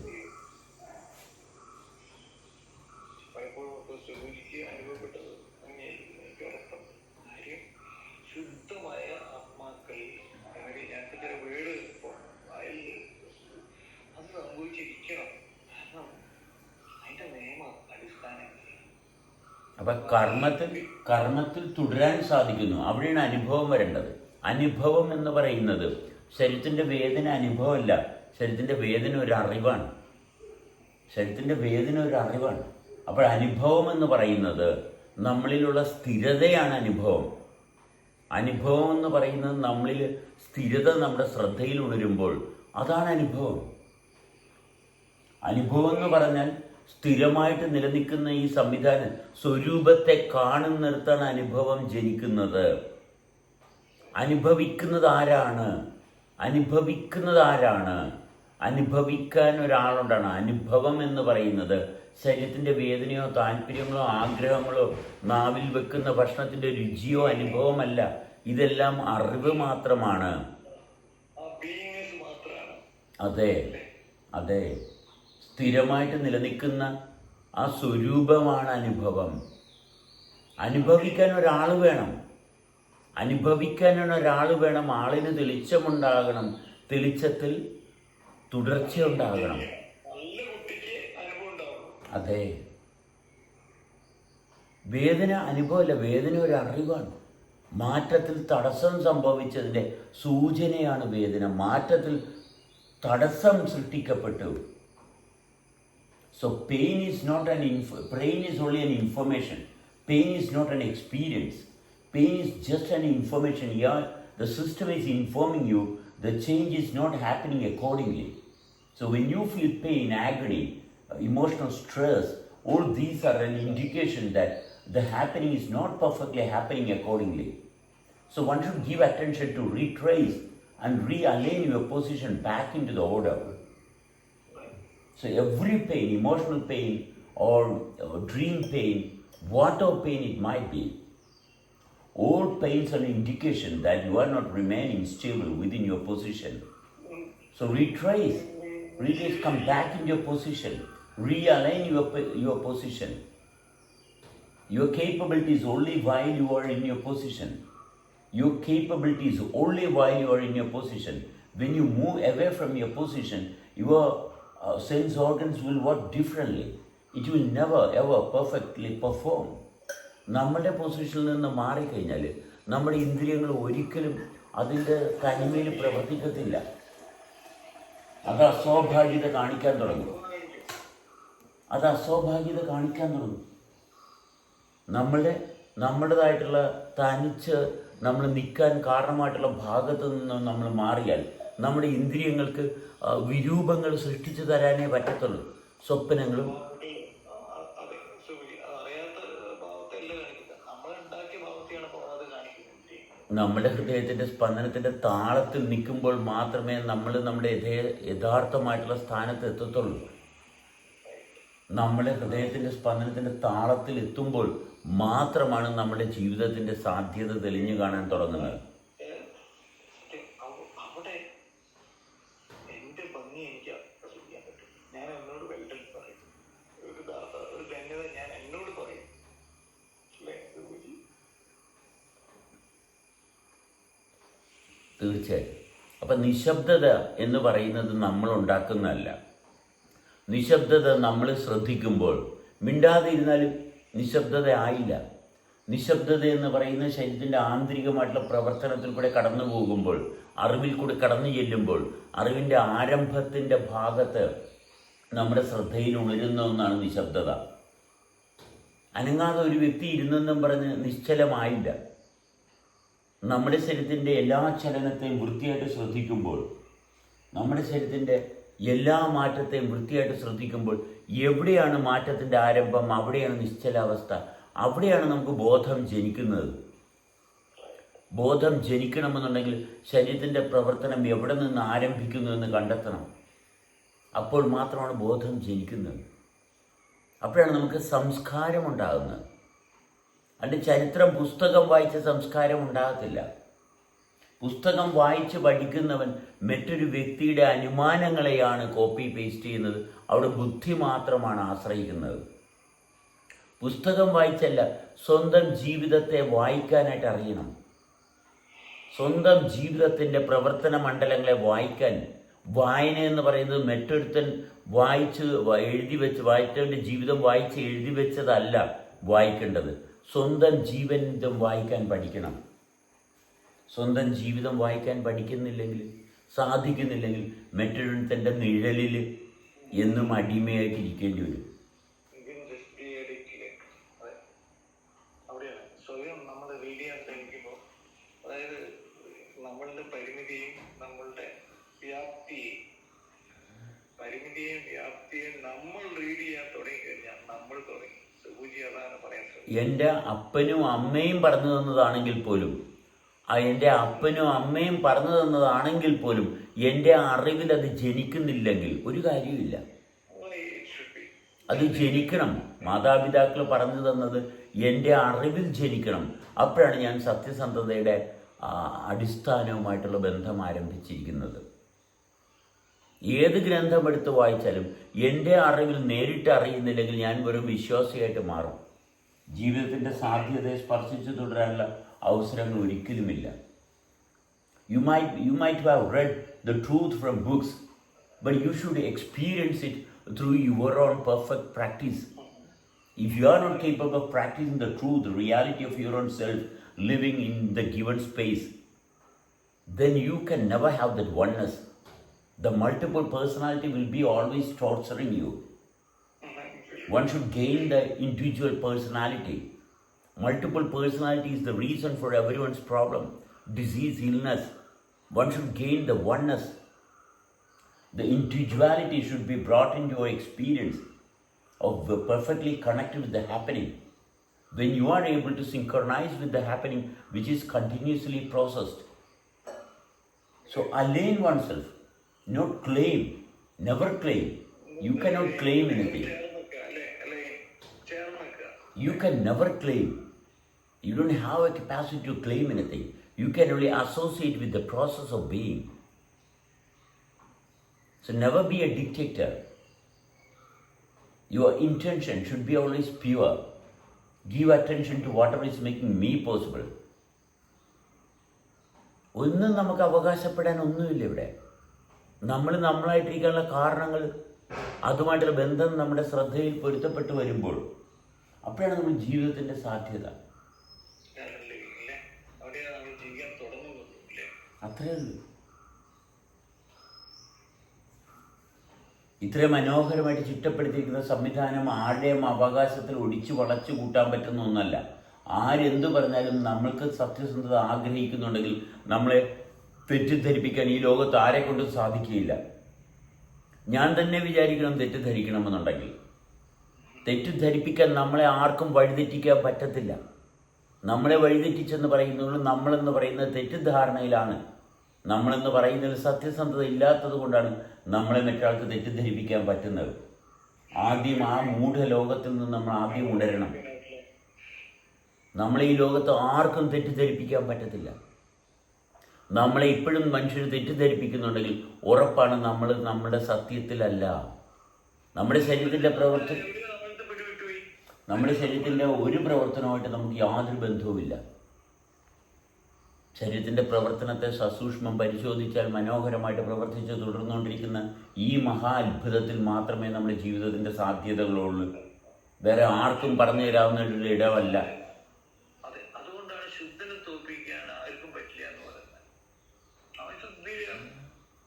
B: ശുദ്ധമായ ആത്മാക്കൾ അത് സംഭവിച്ചിരിക്കണം. കാരണം അതിന്റെ നിയമ അടിസ്ഥാനം
A: അപ്പം കർമ്മത്തിൽ തുടരാൻ സാധിക്കുന്നു. അവിടെയാണ് അനുഭവം വരേണ്ടത്. അനുഭവം എന്ന് പറയുന്നത് ശരീരത്തിൻ്റെ വേദന അനുഭവമല്ല. ശരീരത്തിൻ്റെ വേദന ഒരു അറിവാണ്. അപ്പോൾ അനുഭവം എന്ന് പറയുന്നത് നമ്മളിലുള്ള സ്ഥിരതയാണ് അനുഭവം. അനുഭവം എന്ന് പറയുന്നത് നമ്മളിൽ സ്ഥിരത നമ്മുടെ ശ്രദ്ധയിൽ ഉണരുമ്പോൾ അതാണ് അനുഭവം. അനുഭവം എന്ന് പറഞ്ഞാൽ സ്ഥിരമായിട്ട് നിലനിൽക്കുന്ന ഈ സംവിധാനം സ്വരൂപത്തെ കാണുന്നിടത്താണ് അനുഭവം ജനിക്കുന്നത്. അനുഭവിക്കുന്നത് ആരാണ്? അനുഭവിക്കാൻ ഒരാളുണ്ടാണ്. അനുഭവം എന്ന് പറയുന്നത് ശരീരത്തിൻ്റെ വേദനയോ താല്പര്യങ്ങളോ ആഗ്രഹങ്ങളോ നാവിൽ വെക്കുന്ന ഭക്ഷണത്തിൻ്റെ രുചിയോ അനുഭവമല്ല. ഇതെല്ലാം അറിവ് മാത്രമാണ്. അതെ, സ്ഥിരമായിട്ട് നിലനിൽക്കുന്ന ആ സ്വരൂപമാണ് അനുഭവം. അനുഭവിക്കാൻ ഒരാൾ വേണം. ആളിന് തെളിച്ചമുണ്ടാകണം. തെളിച്ചത്തിൽ തുടർച്ചയുണ്ടാകണം. അതെ, വേദന അനുഭവമല്ല, വേദന ഒരു അറിവാണ്. മാറ്റത്തിൽ തടസ്സം സംഭവിച്ചതിൻ്റെ സൂചനയാണ് വേദന. മാറ്റത്തിൽ തടസ്സം സൃഷ്ടിക്കപ്പെട്ടു. So pain is only an information. Pain is not an experience. Pain is just an information. Yeah, the system is informing you the change is not happening accordingly. So when you feel pain, agony, emotional stress, all these are an indication that the happening is not perfectly happening accordingly. So one should give attention to retrace and realign your position back into the order. So every pain, emotional pain or dream pain, whatever pain it might be, all pains are an indication that you are not remaining stable within your position. So retrace, come back in your position, realign your position. Your capabilities only while you are in your position. When you move away from your position, sense organs will work differently. It will never ever perfectly perform. നമ്മുടെ പൊസിഷനിൽ നിന്ന് മാറിക്കഴിഞ്ഞാൽ നമ്മുടെ ഇന്ദ്രിയങ്ങൾ ഒരിക്കലും അതിൻ്റെ തനിമയിൽ പ്രവർത്തിക്കത്തില്ല. അത് അസ്വാഭാവികത കാണിക്കാൻ തുടങ്ങും. നമ്മുടേതായിട്ടുള്ള തനിച്ച് നമ്മൾ നിൽക്കാൻ കാരണമായിട്ടുള്ള ഭാഗത്തു നിന്ന് നമ്മൾ മാറിയാൽ നമ്മുടെ ഇന്ദ്രിയങ്ങൾക്ക് വിരൂപങ്ങൾ സൃഷ്ടിച്ചു തരാനേ പറ്റത്തുള്ളൂ. സ്വപ്നങ്ങളും നമ്മുടെ ഹൃദയത്തിൻ്റെ സ്പന്ദനത്തിൻ്റെ താളത്തിൽ നിൽക്കുമ്പോൾ മാത്രമേ നമ്മൾ നമ്മുടെ യഥാർത്ഥമായിട്ടുള്ള സ്ഥാനത്ത് എത്തത്തുള്ളൂ. നമ്മുടെ ഹൃദയത്തിൻ്റെ സ്പന്ദനത്തിൻ്റെ താളത്തിൽ എത്തുമ്പോൾ മാത്രമാണ് നമ്മുടെ ജീവിതത്തിൻ്റെ സാധ്യത തെളിഞ്ഞു കാണാൻ തുടങ്ങുന്നത്. തീർച്ചയായും. അപ്പം നിശബ്ദത എന്ന് പറയുന്നത് നമ്മൾ ഉണ്ടാക്കുന്നതല്ല. നിശബ്ദത നമ്മൾ ശ്രദ്ധിക്കുമ്പോൾ, മിണ്ടാതെ ഇരുന്നാലും നിശബ്ദത ആയില്ല. നിശബ്ദത എന്ന് പറയുന്ന ശരീരത്തിൻ്റെ ആന്തരികമായിട്ടുള്ള പ്രവർത്തനത്തിൽ കൂടെ കടന്നു പോകുമ്പോൾ, അറിവിൽ കൂടെ കടന്നു ചെല്ലുമ്പോൾ, അറിവിൻ്റെ ആരംഭത്തിൻ്റെ ഭാഗത്ത് നമ്മുടെ ശ്രദ്ധയിൽ ഉണരുന്ന ഒന്നാണ് നിശബ്ദത. അനങ്ങാതെ ഒരു വ്യക്തി ഇരുന്നെന്നും പറഞ്ഞ് നിശ്ചലമായില്ല. നമ്മുടെ ശരീരത്തിൻ്റെ എല്ലാ ചലനത്തെയും വൃത്തിയായിട്ട് ശ്രദ്ധിക്കുമ്പോൾ, നമ്മുടെ ശരീരത്തിൻ്റെ എല്ലാ മാറ്റത്തെയും വൃത്തിയായിട്ട് ശ്രദ്ധിക്കുമ്പോൾ, എവിടെയാണ് മാറ്റത്തിൻ്റെ ആരംഭം, അവിടെയാണ് നിശ്ചലാവസ്ഥ, അവിടെയാണ് നമുക്ക് ബോധം ജനിക്കുന്നത്. ബോധം ജനിക്കണമെന്നുണ്ടെങ്കിൽ ശരീരത്തിൻ്റെ പ്രവർത്തനം എവിടെ നിന്ന് ആരംഭിക്കുന്നു എന്ന് കണ്ടെത്തണം. അപ്പോൾ മാത്രമാണ് ബോധം ജനിക്കുന്നത്. അപ്പോഴാണ് നമുക്ക് സംസ്കാരം ഉണ്ടാകുന്നത്. അതിൻ്റെ ചരിത്രം പുസ്തകം വായിച്ച സംസ്കാരം ഉണ്ടാകത്തില്ല. പുസ്തകം വായിച്ച് പഠിക്കുന്നവൻ മറ്റൊരു വ്യക്തിയുടെ അനുമാനങ്ങളെയാണ് കോപ്പി പേസ്റ്റ് ചെയ്യുന്നത്. അവിടെ ബുദ്ധി മാത്രമാണ് ആശ്രയിക്കുന്നത്. പുസ്തകം വായിച്ചല്ല, സ്വന്തം ജീവിതത്തെ വായിക്കാനായിട്ട് അറിയണം. സ്വന്തം ജീവിതത്തിൻ്റെ പ്രവർത്തന മണ്ഡലങ്ങളെ വായിക്കാൻ, വായന എന്ന് പറയുന്നത് മറ്റൊരുത്തൻ വായിച്ചവൻ്റെ ജീവിതം വായിച്ച് എഴുതി വെച്ചതല്ല വായിക്കേണ്ടത്. സ്വന്തം ജീവിതം വായിക്കാൻ പഠിക്കണം. സ്വന്തം ജീവിതം വായിക്കാൻ സാധിക്കുന്നില്ലെങ്കിൽ മറ്റൊരുത്തൻ്റെ നിഴലിൽ എന്നും അടിമയായിട്ടിരിക്കേണ്ടി വരും.
B: സ്വയം നമ്മൾ റീഡ് ചെയ്യാൻ ശ്രമിക്കുമ്പോൾ, അതായത് നമ്മളുടെ പരിമിതിയും നമ്മളുടെ വ്യാപ്തിയെയും നമ്മൾ റീഡ് ചെയ്യാൻ തുടങ്ങിക്കഴിഞ്ഞാൽ നമ്മൾ തുടങ്ങി. സുബുജി അതാണ് പറയാൻ ശ്രമിക്കുന്നത്.
A: എൻ്റെ അപ്പനും അമ്മയും പറഞ്ഞു തന്നതാണെങ്കിൽ പോലും, എൻ്റെ അറിവിൽ അത് ജനിക്കുന്നില്ലെങ്കിൽ ഒരു കാര്യമില്ല. അത് ജനിക്കണം. മാതാപിതാക്കൾ പറഞ്ഞു തന്നത് എൻ്റെ അറിവിൽ ജനിക്കണം. അപ്പോഴാണ് ഞാൻ സത്യസന്ധതയുടെ അടിസ്ഥാനവുമായിട്ടുള്ള ബന്ധം ആരംഭിച്ചിരിക്കുന്നത്. ഏത് ഗ്രന്ഥം എടുത്ത് വായിച്ചാലും എൻ്റെ അറിവിൽ നേരിട്ട് അറിയുന്നില്ലെങ്കിൽ ഞാൻ വെറും വിശ്വാസിയായിട്ട് മാറും. ജീവിതത്തിൻ്റെ സാധ്യതയെ സ്പർശിച്ചു തുടരാനുള്ള അവസരങ്ങൾ ഒരിക്കലുമില്ല. You might have read the truth from books, but you should experience it through your own perfect practice. If you are not capable of practicing the truth, the reality of your own self, living in the given space, then you can never have that oneness. The multiple personality will be always torturing you. One should gain the individual personality. Multiple personality is the reason for everyone's problem, disease, illness. One should gain the oneness. The individuality should be brought into your experience of perfectly connected with the happening. When you are able to synchronize with the happening which is continuously processed. So align oneself, not claim, never claim. You cannot claim anything. You can never claim. You don't have a capacity to claim anything. You can only associate with the process of being. So never be a dictator. Your intention should be always pure. Give attention to whatever is making me possible. ഒന്നും നമുക്ക് അവകാശപ്പെടാൻ ഒന്നുമില്ല ഇവിടെ. നമ്മളായിട്ടിരിക്കാനുള്ള കാരണങ്ങൾ അതുമായിട്ടുള്ള ബന്ധം നമ്മുടെ ശ്രദ്ധയിൽ പൊരുത്തപ്പെട്ട് വരുമ്പോൾ അപ്പോഴാണ് നമ്മൾ ജീവിതത്തിൻ്റെ സാധ്യത. അത്രയേ ഉള്ളൂ. ഇത്രയും മനോഹരമായിട്ട് ചിട്ടപ്പെടുത്തിയിരിക്കുന്ന സംവിധാനം ആരുടെയും അവകാശത്തിൽ ഒടിച്ചു വളച്ചു കൂട്ടാൻ പറ്റുന്ന ഒന്നല്ല. ആരെന്തു പറഞ്ഞാലും നമ്മൾക്ക് സത്യസന്ധത ആഗ്രഹിക്കുന്നുണ്ടെങ്കിൽ നമ്മളെ തെറ്റിദ്ധരിപ്പിക്കാൻ ഈ ലോകത്ത് ആരെ കൊണ്ടും സാധിക്കുകയില്ല. ഞാൻ തന്നെ വിചാരിക്കണം തെറ്റിദ്ധരിക്കണമെന്നുണ്ടെങ്കിൽ. തെറ്റിദ്ധരിപ്പിക്കാൻ നമ്മളെ ആർക്കും വഴിതെറ്റിക്കാൻ പറ്റത്തില്ല. നമ്മളെ വഴിതെറ്റിച്ചെന്ന് പറയുന്നത് നമ്മളെന്ന് പറയുന്നത് തെറ്റിദ്ധാരണയിലാണ്. നമ്മളെന്ന് പറയുന്നതിൽ സത്യസന്ധത ഇല്ലാത്തത് കൊണ്ടാണ് നമ്മളെ മറ്റൊരാൾക്ക് തെറ്റിദ്ധരിപ്പിക്കാൻ പറ്റുന്നത്. ആദ്യം ആ മൂഢലോകത്തിൽ നിന്ന് നമ്മൾ ആദ്യം ഉണരണം. നമ്മളെ ഈ ലോകത്ത് ആർക്കും തെറ്റിദ്ധരിപ്പിക്കാൻ പറ്റത്തില്ല. നമ്മളെ ഇപ്പോഴും മനുഷ്യർ തെറ്റിദ്ധരിപ്പിക്കുന്നുണ്ടെങ്കിൽ ഉറപ്പാണ് നമ്മൾ നമ്മുടെ സത്യത്തിലല്ല. നമ്മുടെ ശരീരത്തിൻ്റെ ഒരു പ്രവർത്തനവുമായിട്ട് നമുക്ക് യാതൊരു ബന്ധവുമില്ല. ശരീരത്തിൻ്റെ പ്രവർത്തനത്തെ സസൂക്ഷ്മം പരിശോധിച്ചാൽ മനോഹരമായിട്ട് പ്രവർത്തിച്ച് തുടർന്നുകൊണ്ടിരിക്കുന്ന ഈ മഹാ അത്ഭുതത്തിൽ മാത്രമേ നമ്മുടെ ജീവിതത്തിൻ്റെ സാധ്യതകളുള്ളൂ. വേറെ ആർക്കും പറഞ്ഞു തരാവുന്ന ഒരു ഇടമല്ല.
B: അതുകൊണ്ടാണ് ശുദ്ധനെ തോൽപ്പിക്കാൻ ആർക്കും പറ്റില്ല എന്ന് പറയുന്നത്. അവൻ ശുദ്ധിയാണ്,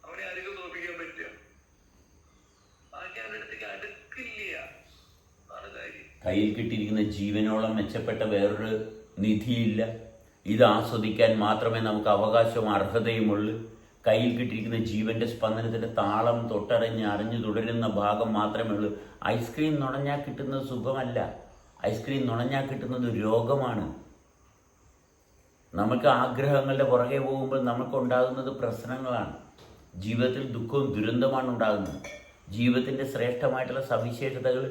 B: അവനെ ആർക്കും തോൽപ്പിക്കാൻ പറ്റുക, ബാക്കി അവൻ്റെ അടുത്തേക്ക് അടുക്കില്ല. അതാണ് കാര്യം.
A: കയ്യിൽ കിട്ടിയിരിക്കുന്ന ജീവനോളം മെച്ചപ്പെട്ട വേറൊരു നിധിയില്ല. ഇത് ആസ്വദിക്കാൻ മാത്രമേ നമുക്ക് അവകാശവും അർഹതയുമുള്ളൂ. കയ്യിൽ കിട്ടിയിരിക്കുന്ന ജീവന്റെ സ്പന്ദനത്തിൻ്റെ താളം അറിഞ്ഞു തുടരുന്ന ഭാഗം മാത്രമേ ഉള്ളൂ. ഐസ്ക്രീം നുണഞ്ഞാൽ കിട്ടുന്നത് സുഖമല്ല. ഐസ്ക്രീം നുണഞ്ഞാൽ കിട്ടുന്നത് രോഗമാണ്. നമുക്ക് ആഗ്രഹങ്ങളുടെ പുറകെ പോകുമ്പോൾ നമുക്കുണ്ടാകുന്നത് പ്രശ്നങ്ങളാണ്. ജീവിതത്തിൽ ദുഃഖവും ദുരന്തമാണ് ഉണ്ടാകുന്നത്. ജീവിതത്തിൻ്റെ ശ്രേഷ്ഠമായിട്ടുള്ള സവിശേഷതകൾ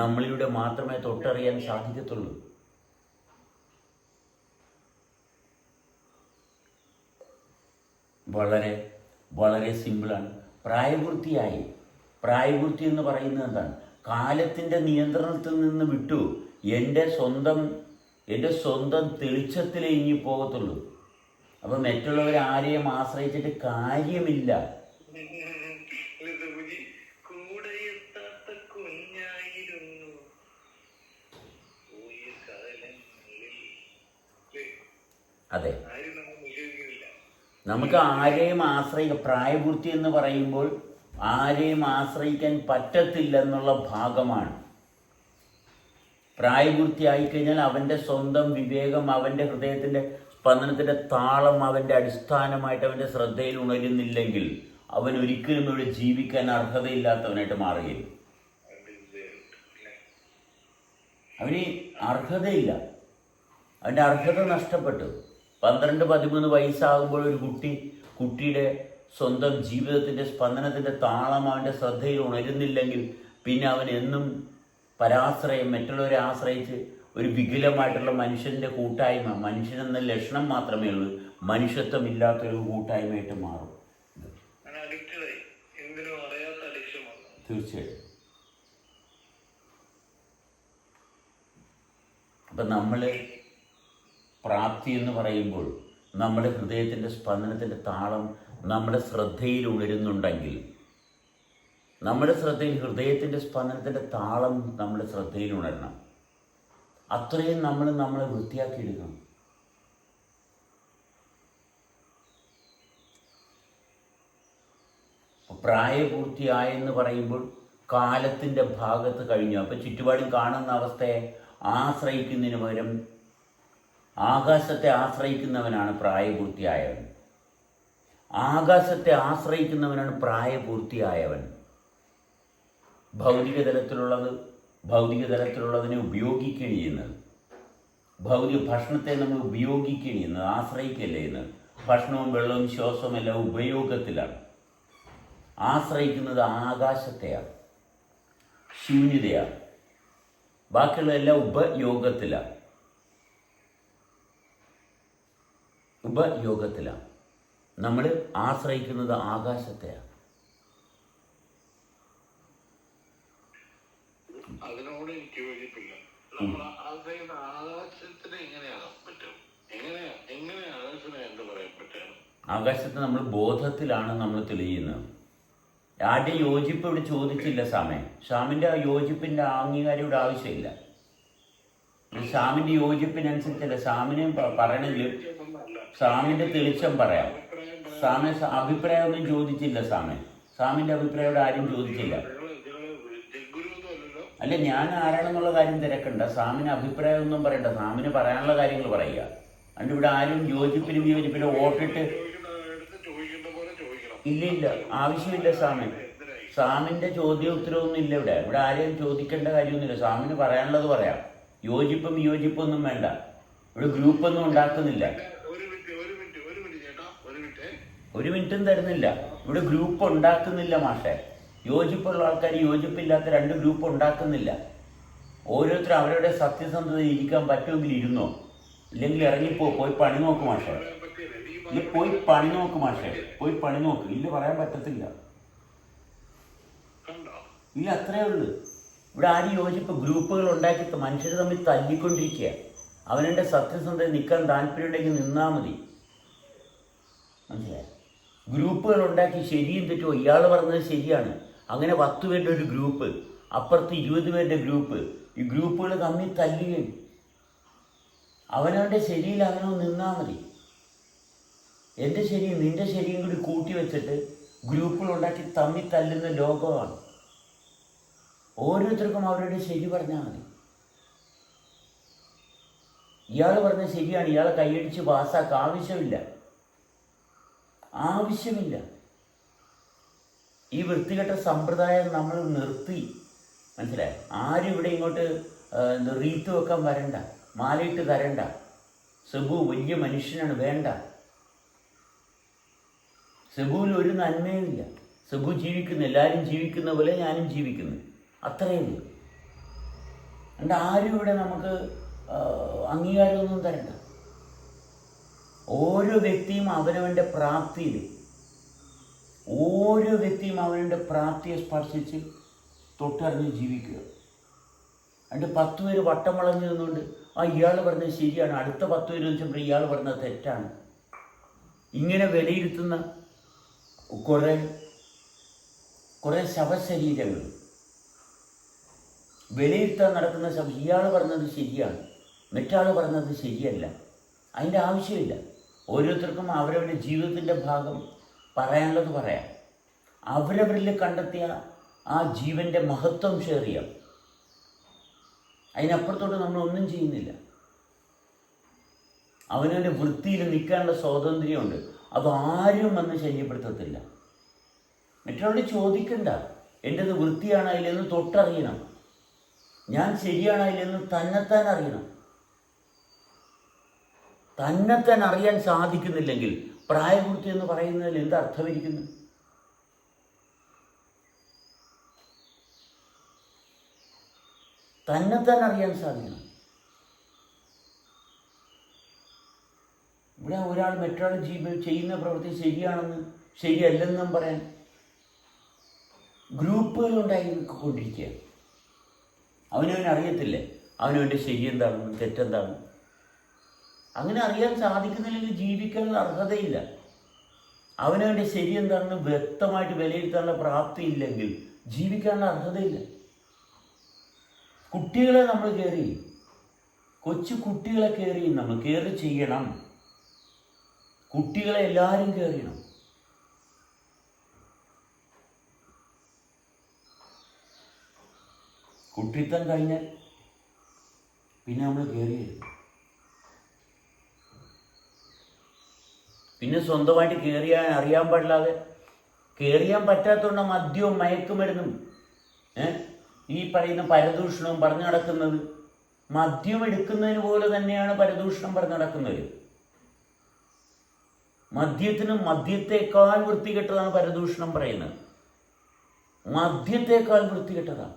A: നമ്മളിലൂടെ മാത്രമേ തൊട്ടറിയാൻ സാധിക്കത്തുള്ളൂ. വളരെ വളരെ സിമ്പിളാണ്. പ്രായപൂർത്തി എന്ന് പറയുന്നത് എന്താണ്? കാലത്തിൻ്റെ നിയന്ത്രണത്തിൽ നിന്ന് വിട്ടു എൻ്റെ സ്വന്തം തെളിച്ചത്തിലേ ഇനി പോകത്തുള്ളൂ. അപ്പം മറ്റുള്ളവരെ ആരെയും ആശ്രയിച്ചിട്ട് കാര്യമില്ല. അതെ, നമുക്ക് ആരെയും പ്രായപൂർത്തി എന്ന് പറയുമ്പോൾ ആരെയും ആശ്രയിക്കാൻ പറ്റത്തില്ലെന്നുള്ള ഭാഗമാണ്. പ്രായപൂർത്തിയായിക്കഴിഞ്ഞാൽ അവൻ്റെ സ്വന്തം വിവേകം, അവൻ്റെ ഹൃദയത്തിൻ്റെ സ്പന്ദനത്തിൻ്റെ താളം അവൻ്റെ അടിസ്ഥാനമായിട്ട് അവൻ്റെ ശ്രദ്ധയിൽ ഉണരുന്നില്ലെങ്കിൽ അവൻ ഒരിക്കലും ഇവിടെ ജീവിക്കാൻ അർഹതയില്ലാത്തവനായിട്ട് മാറുകയില്ല. അവന് അർഹതയില്ല, അവൻ്റെ അർഹത നഷ്ടപ്പെട്ടു. 12-13 വയസ്സാകുമ്പോൾ ഒരു കുട്ടിയുടെ സ്വന്തം ജീവിതത്തിൻ്റെ സ്പന്ദനത്തിൻ്റെ താളം അവൻ്റെ ശ്രദ്ധയിൽ ഉണരുന്നില്ലെങ്കിൽ പിന്നെ അവൻ എന്നും മറ്റുള്ളവരെ ആശ്രയിച്ച് ഒരു വികലമായിട്ടുള്ള മനുഷ്യൻ്റെ കൂട്ടായ്മ, മനുഷ്യനെന്ന ലക്ഷണം മാത്രമേ ഉള്ളൂ, മനുഷ്യത്വമില്ലാത്തൊരു കൂട്ടായ്മയായിട്ട് മാറും. തീർച്ചയായും. അപ്പം നമ്മൾ പ്രാപ്തി എന്ന് പറയുമ്പോൾ നമ്മുടെ ഹൃദയത്തിൻ്റെ സ്പന്ദനത്തിൻ്റെ താളം നമ്മുടെ ശ്രദ്ധയിൽ ഉണരുന്നുണ്ടെങ്കിൽ, ഹൃദയത്തിൻ്റെ സ്പന്ദനത്തിൻ്റെ താളം നമ്മുടെ ശ്രദ്ധയിൽ ഉണരണം. അത്രയും നമ്മളെ വൃത്തിയാക്കിയെടുക്കണം. പ്രായപൂർത്തിയായെന്ന് പറയുമ്പോൾ കാലത്തിൻ്റെ ഭാഗത്ത് കഴിഞ്ഞു. അപ്പം ചുറ്റുപാടും കാണുന്ന അവസ്ഥയെ ആശ്രയിക്കുന്നതിന് പകരം ആകാശത്തെ ആശ്രയിക്കുന്നവനാണ് പ്രായപൂർത്തിയായവൻ. പ്രായപൂർത്തിയായവൻ. ഭൗതിക തലത്തിലുള്ളതിനെ ഉപയോഗിക്കുകയാണ് ചെയ്യുന്നത്. ഭൗതിക ഭക്ഷണത്തെ നമ്മൾ ഉപയോഗിക്കുകയാണ് ചെയ്യുന്നത്, ആശ്രയിക്കുകയല്ല ചെയ്യുന്നത്. ഭക്ഷണവും വെള്ളവും ശ്വാസവും എല്ലാം ഉപയോഗത്തിലാണ്. ആശ്രയിക്കുന്നത് ആകാശത്തെയാണ്, ശൂന്യതയാണ്. ബാക്കിയുള്ളതെല്ലാം ഉപയോഗത്തിലാണ്. നമ്മൾ ആശ്രയിക്കുന്നത് ആകാശത്തെയാണ്.
B: അതിനോട് എനിക്ക് യോജിപ്പില്ല. നമ്മൾ ആശ്രയിക്കുന്ന ആകാശത്തിന് എങ്ങനെയാകാൻ പറ്റും? എങ്ങനെ ആകാശത്തിന് എന്ത് പറയാൻ പറ്റും?
A: ആകാശത്ത് നമ്മൾ ബോധത്തിലാണ് നമ്മൾ തെളിയുന്നത്. ആരുടെ യോജിപ്പ് ഇവിടെ ചോദിച്ചില്ല സാമേ. ഷാമിൻ്റെ ആ യോജിപ്പിൻ്റെ അംഗീകാരം ഇവിടെ ആവശ്യമില്ല. ഷാമിൻ്റെ യോജിപ്പിനനുസരിച്ചല്ല ഷാമിനെ പറയണമെങ്കിൽ ഷാമിൻ്റെ തെളിച്ചം പറയാം. സാമെ അഭിപ്രായമൊന്നും ചോദിച്ചില്ല സാമേ. ഷാമിൻ്റെ അഭിപ്രായം ഇവിടെ ആരും ചോദിച്ചില്ല. അല്ല, ഞാൻ ആരാണെന്നുള്ള കാര്യം തിരക്കണ്ട. സാമിന് അഭിപ്രായമൊന്നും പറയണ്ട. സാമിന് പറയാനുള്ള കാര്യങ്ങൾ പറയുക. അതുകൊണ്ട് ഇവിടെ ആരും യോജിപ്പിനും വിയോജിപ്പിനും വോട്ടിട്ട് ഇല്ല, ആവശ്യമില്ല സാമിന്. സാമിൻ്റെ ചോദ്യോത്തരവൊന്നും ഇല്ല ഇവിടെ. ഇവിടെ ആരെയും ചോദിക്കേണ്ട കാര്യമൊന്നുമില്ല. സാമിന് പറയാനുള്ളത് പറയാം. യോജിപ്പും വിയോജിപ്പൊന്നും വേണ്ട. ഇവിടെ ഗ്രൂപ്പൊന്നും ഉണ്ടാക്കുന്നില്ല. ഒരു മിനിറ്റും തരുന്നില്ല. ഇവിടെ ഗ്രൂപ്പ് ഉണ്ടാക്കുന്നില്ല മാഷെ. യോജിപ്പുള്ള ആൾക്കാർ യോജിപ്പില്ലാത്ത 2 ഗ്രൂപ്പ് ഉണ്ടാക്കുന്നില്ല. ഓരോരുത്തരും അവരുടെ സത്യസന്ധത ഇരിക്കാൻ പറ്റുമെങ്കിൽ ഇരുന്നോ, ഇല്ലെങ്കിൽ ഇറങ്ങിപ്പോ. പോയി പണി നോക്ക് മാഷെ. ഇല്ല, പോയി പണി നോക്ക് മാഷെ. പോയി പണി നോക്ക്. ഇല്ല, പറയാൻ പറ്റത്തില്ല. ഇല്ല, അത്രേ ഉള്ളൂ. ഇവിടെ ആരും യോജിപ്പ് ഗ്രൂപ്പുകൾ ഉണ്ടാക്കി മനുഷ്യർ തമ്മിൽ തല്ലിക്കൊണ്ടിരിക്കുക. അവനെ സത്യസന്ധത നിൽക്കാൻ താല്പര്യമുണ്ടെങ്കിൽ നിന്നാൽ മതി. മനസ്സിലായി? ഗ്രൂപ്പുകൾ ഉണ്ടാക്കി ശരിയും തെറ്റോ. ഇയാൾ പറഞ്ഞത് ശരിയാണ്. അങ്ങനെ 10 പേരുടെ ഒരു ഗ്രൂപ്പ്, അപ്പുറത്ത് 20 പേരുടെ ഗ്രൂപ്പ്. ഈ ഗ്രൂപ്പുകൾ തമ്മിൽ തല്ലുകയും. അവനവൻ്റെ ശരിയിൽ അങ്ങനെ നിന്നാൽ മതി. എൻ്റെ ശരിയും നിൻ്റെ ശരിയും കൂടി കൂട്ടി വെച്ചിട്ട് ഗ്രൂപ്പുകൾ ഉണ്ടാക്കി തമ്മിൽ തല്ലുന്ന ലോകമാണ്. ഓരോരുത്തർക്കും അവരുടെ ശരി പറഞ്ഞാൽ മതി. ഇയാൾ പറഞ്ഞ ശരിയാണ്, ഇയാളെ കൈയടിച്ച് പാസ്സാക്കുക. ആവശ്യമില്ല. ഈ വൃത്തികെട്ട സമ്പ്രദായം നമ്മൾ നിർത്തി. മനസ്സിലായി? ആരും ഇവിടെ ഇങ്ങോട്ട് റീത്ത് വെക്കാൻ വരണ്ട, മാലയിട്ട് തരണ്ട. സെബു വലിയ മനുഷ്യനാണ്, വേണ്ട. സെബുവിൽ ഒരു നന്മയുമില്ല. സെബു ജീവിക്കുന്നു, എല്ലാവരും ജീവിക്കുന്ന പോലെ ഞാനും ജീവിക്കുന്നു, അത്രയേ ഉള്ളൂ. അതുകൊണ്ട് ആരും ഇവിടെ നമുക്ക് അംഗീകാരമൊന്നും തരണ്ട. ഓരോ വ്യക്തിയും അവനവൻ്റെ പ്രാപ്തിയിൽ, ഓരോ വ്യക്തിയും അവൻ്റെ പ്രാപ്തിയെ സ്പർശിച്ച് തൊട്ടറിഞ്ഞ് ജീവിക്കുക. അതുകൊണ്ട് 10 പേര് വട്ടം വളഞ്ഞു നിന്നുകൊണ്ട് ഇയാൾ പറഞ്ഞത് ശരിയാണ്, അടുത്ത 10 പേര് വെച്ചപ്പോൾ ഇയാൾ പറഞ്ഞത് തെറ്റാണ്, ഇങ്ങനെ വിലയിരുത്തുന്ന കുറേ ശവശരീരങ്ങൾ വിലയിരുത്താൻ നടക്കുന്ന ഇയാൾ പറഞ്ഞത് ശരിയാണ്, മറ്റാൾ പറഞ്ഞത് ശരിയല്ല. അതിൻ്റെ ആവശ്യമില്ല. ഓരോരുത്തർക്കും അവരവരുടെ ജീവിതത്തിൻ്റെ ഭാഗം പറയാനുള്ളത് പറയാം. അവരവരിൽ കണ്ടെത്തിയ ആ ജീവൻ്റെ മഹത്വം ഷെയർ ചെയ്യാം. അതിനപ്പുറത്തോട്ട് നമ്മളൊന്നും ചെയ്യുന്നില്ല. അവനവൻ്റെ വൃത്തിയിൽ നിൽക്കാനുള്ള സ്വാതന്ത്ര്യമുണ്ട്. അതാരും വന്ന് ശല്യപ്പെടുത്തത്തില്ല. മറ്റുള്ളവരോട് ചോദിക്കണ്ട, എൻ്റെത് വൃത്തിയാണോ ഇല്ലെന്ന് തൊട്ടറിയണം. ഞാൻ ശരിയാണോ ഇല്ലെന്ന് തന്നെത്താൻ അറിയണം. തന്നെത്താൻ അറിയാൻ സാധിക്കുന്നില്ലെങ്കിൽ പ്രായപൂർത്തി എന്ന് പറയുന്നതിൽ എന്ത് അർത്ഥമിരിക്കുന്നു? തന്നെത്താൻ അറിയാൻ സാധിക്കണം. ഇവിടെ ഒരാൾ മറ്റൊരാൾ ചെയ്യുന്ന പ്രവൃത്തി ശരിയാണെന്ന് ശരിയല്ലെന്നും പറയാൻ ഗ്രൂപ്പുകൾ ഉണ്ടായിക്കൊണ്ടിരിക്കുക. അവനവനറിയത്തില്ലേ അവനവൻ്റെ ശരി എന്താണെന്ന് തെറ്റെന്താണ്? അങ്ങനെ അറിയാൻ സാധിക്കുന്നില്ലെങ്കിൽ ജീവിക്കാനുള്ള അർഹതയില്ല. അവനവൻ്റെ ശരി എന്താണെന്ന് വ്യക്തമായിട്ട് വിലയിരുത്താനുള്ള പ്രാപ്തി ഇല്ലെങ്കിൽ ജീവിക്കാനുള്ള അർഹതയില്ല. കുട്ടികളെ നമ്മൾ കെയർ ചെയ്യും. കൊച്ചു കുട്ടികളെ കെയർ ചെയ്യും. നമ്മൾ കെയർ ചെയ്യണം. കുട്ടികളെ എല്ലാവരും കെയർ ചെയ്യണം. കുട്ടിത്തം കഴിഞ്ഞാൽ പിന്നെ നമ്മൾ കെയർ ചെയ്യും. പിന്നെ സ്വന്തമായിട്ട് കെയർ ചെയ്യാൻ അറിയാൻ പാടില്ലാതെ കെയർ ചെയ്യാൻ പറ്റാത്തതുകൊണ്ട് മദ്യവും മയക്കുമരുന്നും ഈ പറയുന്ന പരദൂഷണവും പറഞ്ഞു നടക്കുന്നത്. മദ്യം എടുക്കുന്നതിന് പോലെ തന്നെയാണ് പരദൂഷണം പറഞ്ഞു നടക്കുന്നത്. മദ്യത്തേക്കാൾ വൃത്തികെട്ടതാണ് പരദൂഷണം പറയുന്നത്. മദ്യത്തേക്കാൾ വൃത്തികെട്ടതാണ്.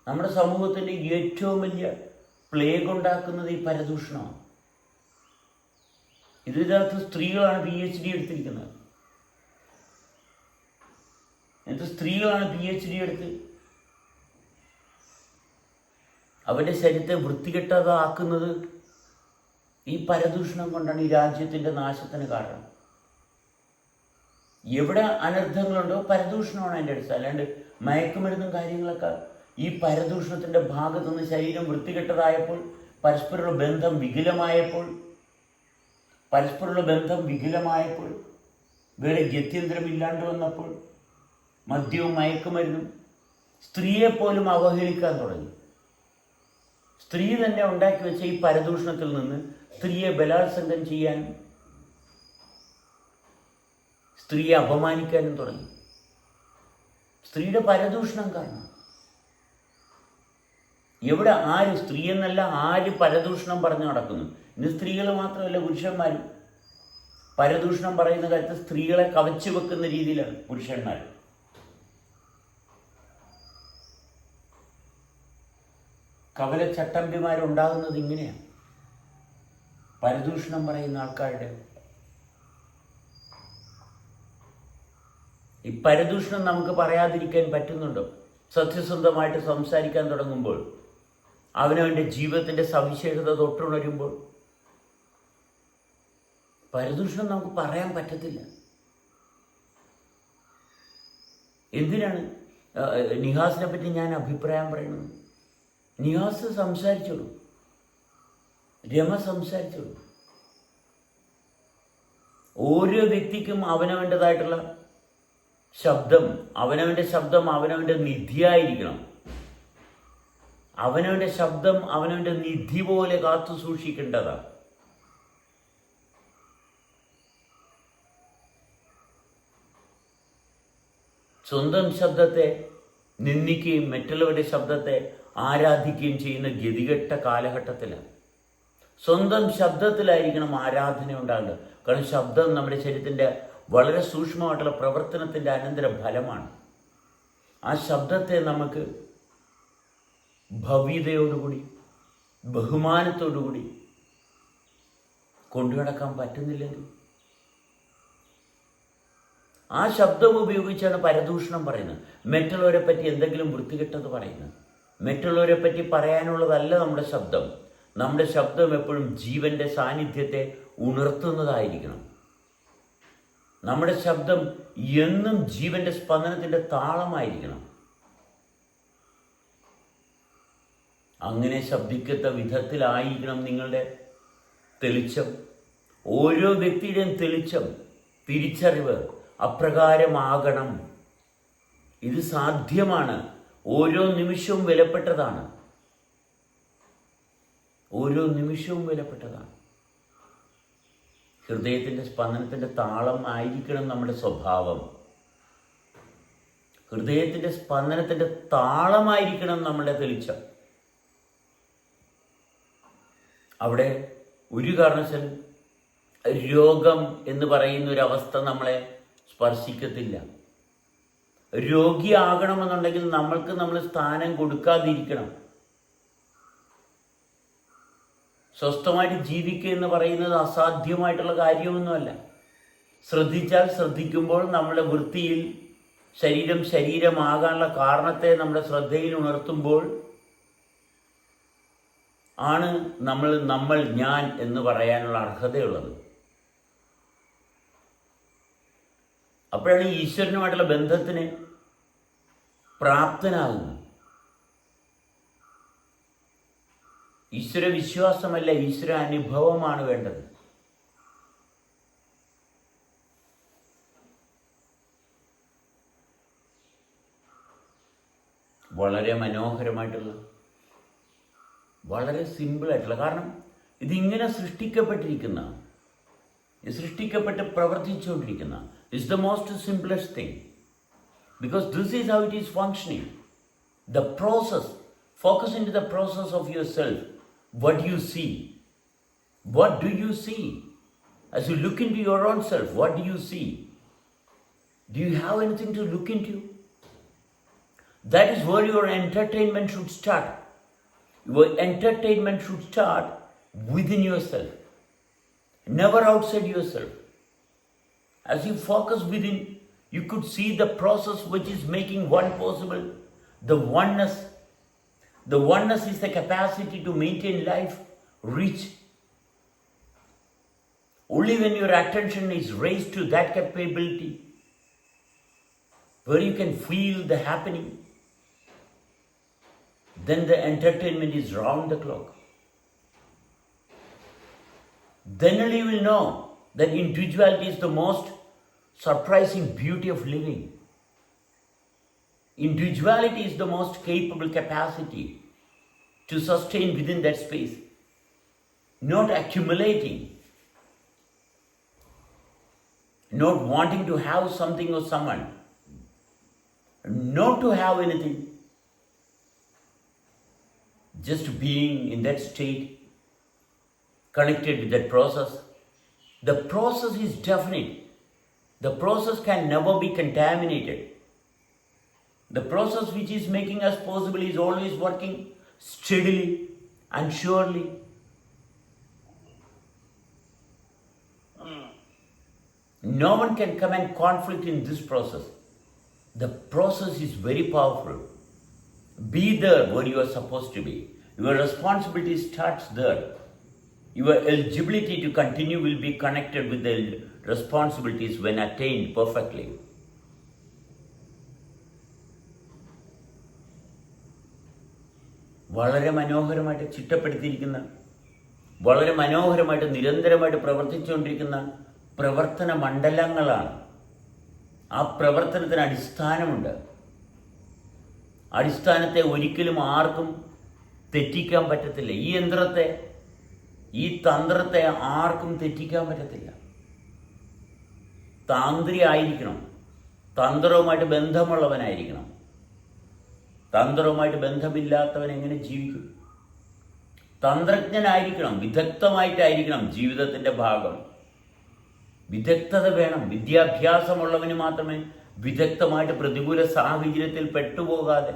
A: നമ്മുടെ സമൂഹത്തിൻ്റെ ഏറ്റവും വലിയ പ്ലേഗ് ഉണ്ടാക്കുന്നത് ഈ പരദൂഷണമാണ്. ഇതിനകത്ത് സ്ത്രീകളാണ് PhD എടുത്തിരിക്കുന്നത്. എന്നിട്ട് സ്ത്രീകളാണ് PhD എടുത്ത് അവരുടെ ശരീരത്തെ വൃത്തികെട്ടതാക്കുന്നത് ഈ പരദൂഷണം കൊണ്ടാണ്. ഈ രാജ്യത്തിൻ്റെ നാശത്തിന് കാരണം എവിടെ അനർത്ഥങ്ങളുണ്ടോ പരദൂഷണമാണ് അതിൻ്റെ അടിസ്ഥാനം. അല്ലാണ്ട് മയക്കുമരുന്നും കാര്യങ്ങളൊക്കെ ഈ പരദൂഷണത്തിൻ്റെ ഭാഗത്തു നിന്ന് ശരീരം വൃത്തികെട്ടതായപ്പോൾ, പരസ്പരമുള്ള ബന്ധം വികലമായപ്പോൾ, വേറെ ഗത്യന്തരമില്ലാണ്ട് വന്നപ്പോൾ മദ്യവും മയക്കുമരുന്നും സ്ത്രീയെപ്പോലും അവഹേളിക്കാൻ തുടങ്ങി. സ്ത്രീ തന്നെ ഉണ്ടാക്കി വെച്ച ഈ പരദൂഷണത്തിൽ നിന്ന് സ്ത്രീയെ ബലാത്സംഗം ചെയ്യാനും സ്ത്രീയെ അപമാനിക്കാനും തുടങ്ങി. സ്ത്രീയുടെ പരദൂഷണം കാരണം എവിടെ ആര്, സ്ത്രീ എന്നല്ല ആര് പരദൂഷണം പറഞ്ഞു നടക്കുന്നു. ഇന്ന് സ്ത്രീകൾ മാത്രമല്ല പുരുഷന്മാരും പരദൂഷണം പറയുന്ന കാര്യത്തിൽ സ്ത്രീകളെ കവച്ചു വെക്കുന്ന രീതിയിലാണ് പുരുഷന്മാർ. കവല ചട്ടമ്പിമാരുണ്ടാകുന്നത് ഇങ്ങനെയാണ്, പരദൂഷണം പറയുന്ന ആൾക്കാരുടെ. ഈ പരദൂഷണം നമുക്ക് പറയാതിരിക്കാൻ പറ്റുന്നുണ്ടോ? സത്യസന്ധമായിട്ട് സംസാരിക്കാൻ തുടങ്ങുമ്പോൾ, അവനവൻ്റെ ജീവിതത്തിൻ്റെ സവിശേഷത തൊട്ടുണരുമ്പോൾ പരദൂഷണം നമുക്ക് പറയാൻ പറ്റത്തില്ല. എന്തിനാണ് നിഹാസിനെ പറ്റി ഞാൻ അഭിപ്രായം പറയുന്നത്? നിഹാസ് സംസാരിച്ചോളൂ, രമ സംസാരിച്ചോളൂ. ഓരോ വ്യക്തിക്കും അവനവൻ്റെതായിട്ടുള്ള ശബ്ദം, അവനവൻ്റെ നിധിയായിരിക്കണം. അവനവൻ്റെ ശബ്ദം അവനവൻ്റെ നിധി പോലെ കാത്തു സൂക്ഷിക്കേണ്ടതാണ്. സ്വന്തം ശബ്ദത്തെ നിന്ദിക്കുകയും മറ്റുള്ളവരുടെ ശബ്ദത്തെ ആരാധിക്കുകയും ചെയ്യുന്ന ഗതികെട്ട കാലഘട്ടത്തിലാണ്. സ്വന്തം ശബ്ദത്തിലായിരിക്കണം ആരാധന ഉണ്ടാകേണ്ടത്. കാരണം ശബ്ദം നമ്മുടെ ശരീരത്തിൻ്റെ വളരെ സൂക്ഷ്മമായിട്ടുള്ള പ്രവർത്തനത്തിൻ്റെ അനന്തര ഫലമാണ്. ആ ശബ്ദത്തെ നമുക്ക് ഭവ്യതയോടുകൂടി ബഹുമാനത്തോടുകൂടി കൊണ്ടുനടക്കാൻ പറ്റുന്നില്ലെങ്കിൽ ആ ശബ്ദം ഉപയോഗിച്ചാണ് പരദൂഷണം പറയുന്നത്. മറ്റുള്ളവരെ പറ്റി എന്തെങ്കിലും വൃത്തികെട്ടത് പറയുന്നത്. മറ്റുള്ളവരെ പറ്റി പറയാനുള്ളതല്ല നമ്മുടെ ശബ്ദം. നമ്മുടെ ശബ്ദം എപ്പോഴും ജീവന്റെ സാന്നിധ്യത്തെ ഉണർത്തുന്നതായിരിക്കണം. നമ്മുടെ ശബ്ദം എന്നും ജീവന്റെ സ്പന്ദനത്തിന്റെ താളമായിരിക്കണം. അങ്ങനെ ശബ്ദിക്കത്ത വിധത്തിലായിരിക്കണം നിങ്ങളുടെ തെളിച്ചം. ഓരോ വ്യക്തിയുടെയും തെളിച്ചം, തിരിച്ചറിവ് അപ്രകാരമാകണം. ഇത് സാധ്യമാണ്. ഓരോ നിമിഷവും വിലപ്പെട്ടതാണ്. ഓരോ നിമിഷവും വിലപ്പെട്ടതാണ്. ഹൃദയത്തിൻ്റെ സ്പന്ദനത്തിൻ്റെ താളം ആയിരിക്കണം നമ്മുടെ സ്വഭാവം. ഹൃദയത്തിൻ്റെ സ്പന്ദനത്തിൻ്റെ താളമായിരിക്കണം നമ്മുടെ തെളിച്ചം. അവിടെ ഒരു കാരണവശാലും രോഗം എന്ന് പറയുന്ന ഒരവസ്ഥ നമ്മളെ സ്പർശിക്കത്തില്ല. രോഗിയാകണമെന്നുണ്ടെങ്കിൽ നമ്മൾ സ്ഥാനം കൊടുക്കാതിരിക്കണം. സ്വസ്ഥമായിട്ട് ജീവിക്കുക എന്ന് പറയുന്നത് അസാധ്യമായിട്ടുള്ള കാര്യമൊന്നുമല്ല. ശ്രദ്ധിക്കുമ്പോൾ നമ്മുടെ വൃത്തിയിൽ ശരീരമാകാനുള്ള കാരണത്തെ നമ്മുടെ ശ്രദ്ധയിൽ ഉണർത്തുമ്പോൾ ആണ് നമ്മൾ ഞാൻ എന്ന് പറയാനുള്ള അർഹതയുള്ളത്. അപ്പോഴാണ് ഈശ്വരനുമായിട്ടുള്ള ബന്ധത്തിന് പ്രാപ്തനാകുന്നത്. ഈശ്വര വിശ്വാസമല്ല, ഈശ്വര അനുഭവമാണ് വേണ്ടത്. വളരെ മനോഹരമായിട്ടുള്ള, വളരെ സിമ്പിളായിട്ടുള്ള, കാരണം ഇതിങ്ങനെ സൃഷ്ടിക്കപ്പെട്ട് പ്രവർത്തിച്ചുകൊണ്ടിരിക്കുന്ന is the most simplest thing, because this is how it is functioning. The process, focus into the process of yourself. What do you see? What do you see? As you look into your own self, what do you see? Do you have anything to look into? That is where your entertainment should start. Your entertainment should start within yourself, never outside yourself. As you focus within, you could see the process which is making one possible. The oneness. The oneness is the capacity to maintain life, reach. Only when your attention is raised to that capability, where you can feel the happening, then the entertainment is round the clock. Then only you will know that individuality is the most surprising beauty of living. Individuality is the most capable capacity to sustain within that space, not accumulating, not wanting to have something or someone, not to have anything, just being in that state, connected with that process. The process is definite. The process can never be contaminated. The process which is making us possible is always working steadily and surely. No one can come and conflict in this process. The process is very powerful. Be there where you are supposed to be. Your responsibility starts there. Your eligibility to continue will be connected with the responsibilities when attained perfectly. വളരെ മനോഹരമായിട്ട് ചിട്ടപ്പെടുത്തിയിരിക്കുന്ന, വളരെ മനോഹരമായിട്ട് നിരന്തരമായിട്ട് പ്രവർത്തിച്ചുകൊണ്ടിരിക്കുന്ന പ്രവർത്തന മണ്ഡലങ്ങളാണ്. ആ പ്രവർത്തനത്തിന് അടിസ്ഥാനമുണ്ട്. അടിസ്ഥാനത്തെ ഒരിക്കലും ആർക്കും തെറ്റിക്കാൻ പറ്റത്തില്ല. ഈ യന്ത്രത്തെ, ഈ തന്ത്രത്തെ ആർക്കും തെറ്റിക്കാൻ പറ്റത്തില്ല. താന്ത്രി ആയിരിക്കണം, തന്ത്രവുമായിട്ട് ബന്ധമുള്ളവനായിരിക്കണം. തന്ത്രവുമായിട്ട് ബന്ധമില്ലാത്തവൻ എങ്ങനെ ജീവിക്കും? തന്ത്രജ്ഞനായിരിക്കണം, വിദഗ്ധമായിട്ടായിരിക്കണം ജീവിതത്തിൻ്റെ ഭാഗം. വിദഗ്ധത വേണം. വിദ്യാഭ്യാസമുള്ളവന് മാത്രമേ വിദഗ്ധമായിട്ട് പ്രതികൂല സാഹചര്യത്തിൽ പെട്ടുപോകാതെ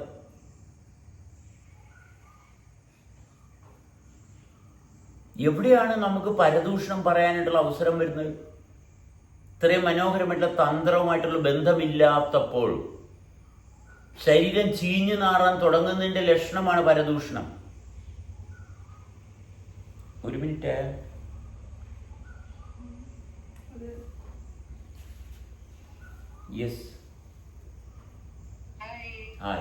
A: എവിടെയാണ് നമുക്ക് പരദൂഷണം പറയാനായിട്ടുള്ള അവസരം വരുന്നത്? ഇത്രയും മനോഹരമായിട്ടുള്ള തന്ത്രവുമായിട്ടുള്ള ബന്ധമില്ലാത്തപ്പോൾ ശരീരം ചീഞ്ഞു നാറാൻ തുടങ്ങുന്നതിൻ്റെ ലക്ഷണമാണ് പരദൂഷണം. ഒരു മിനിറ്റ്. യെസ്. ഹായ്.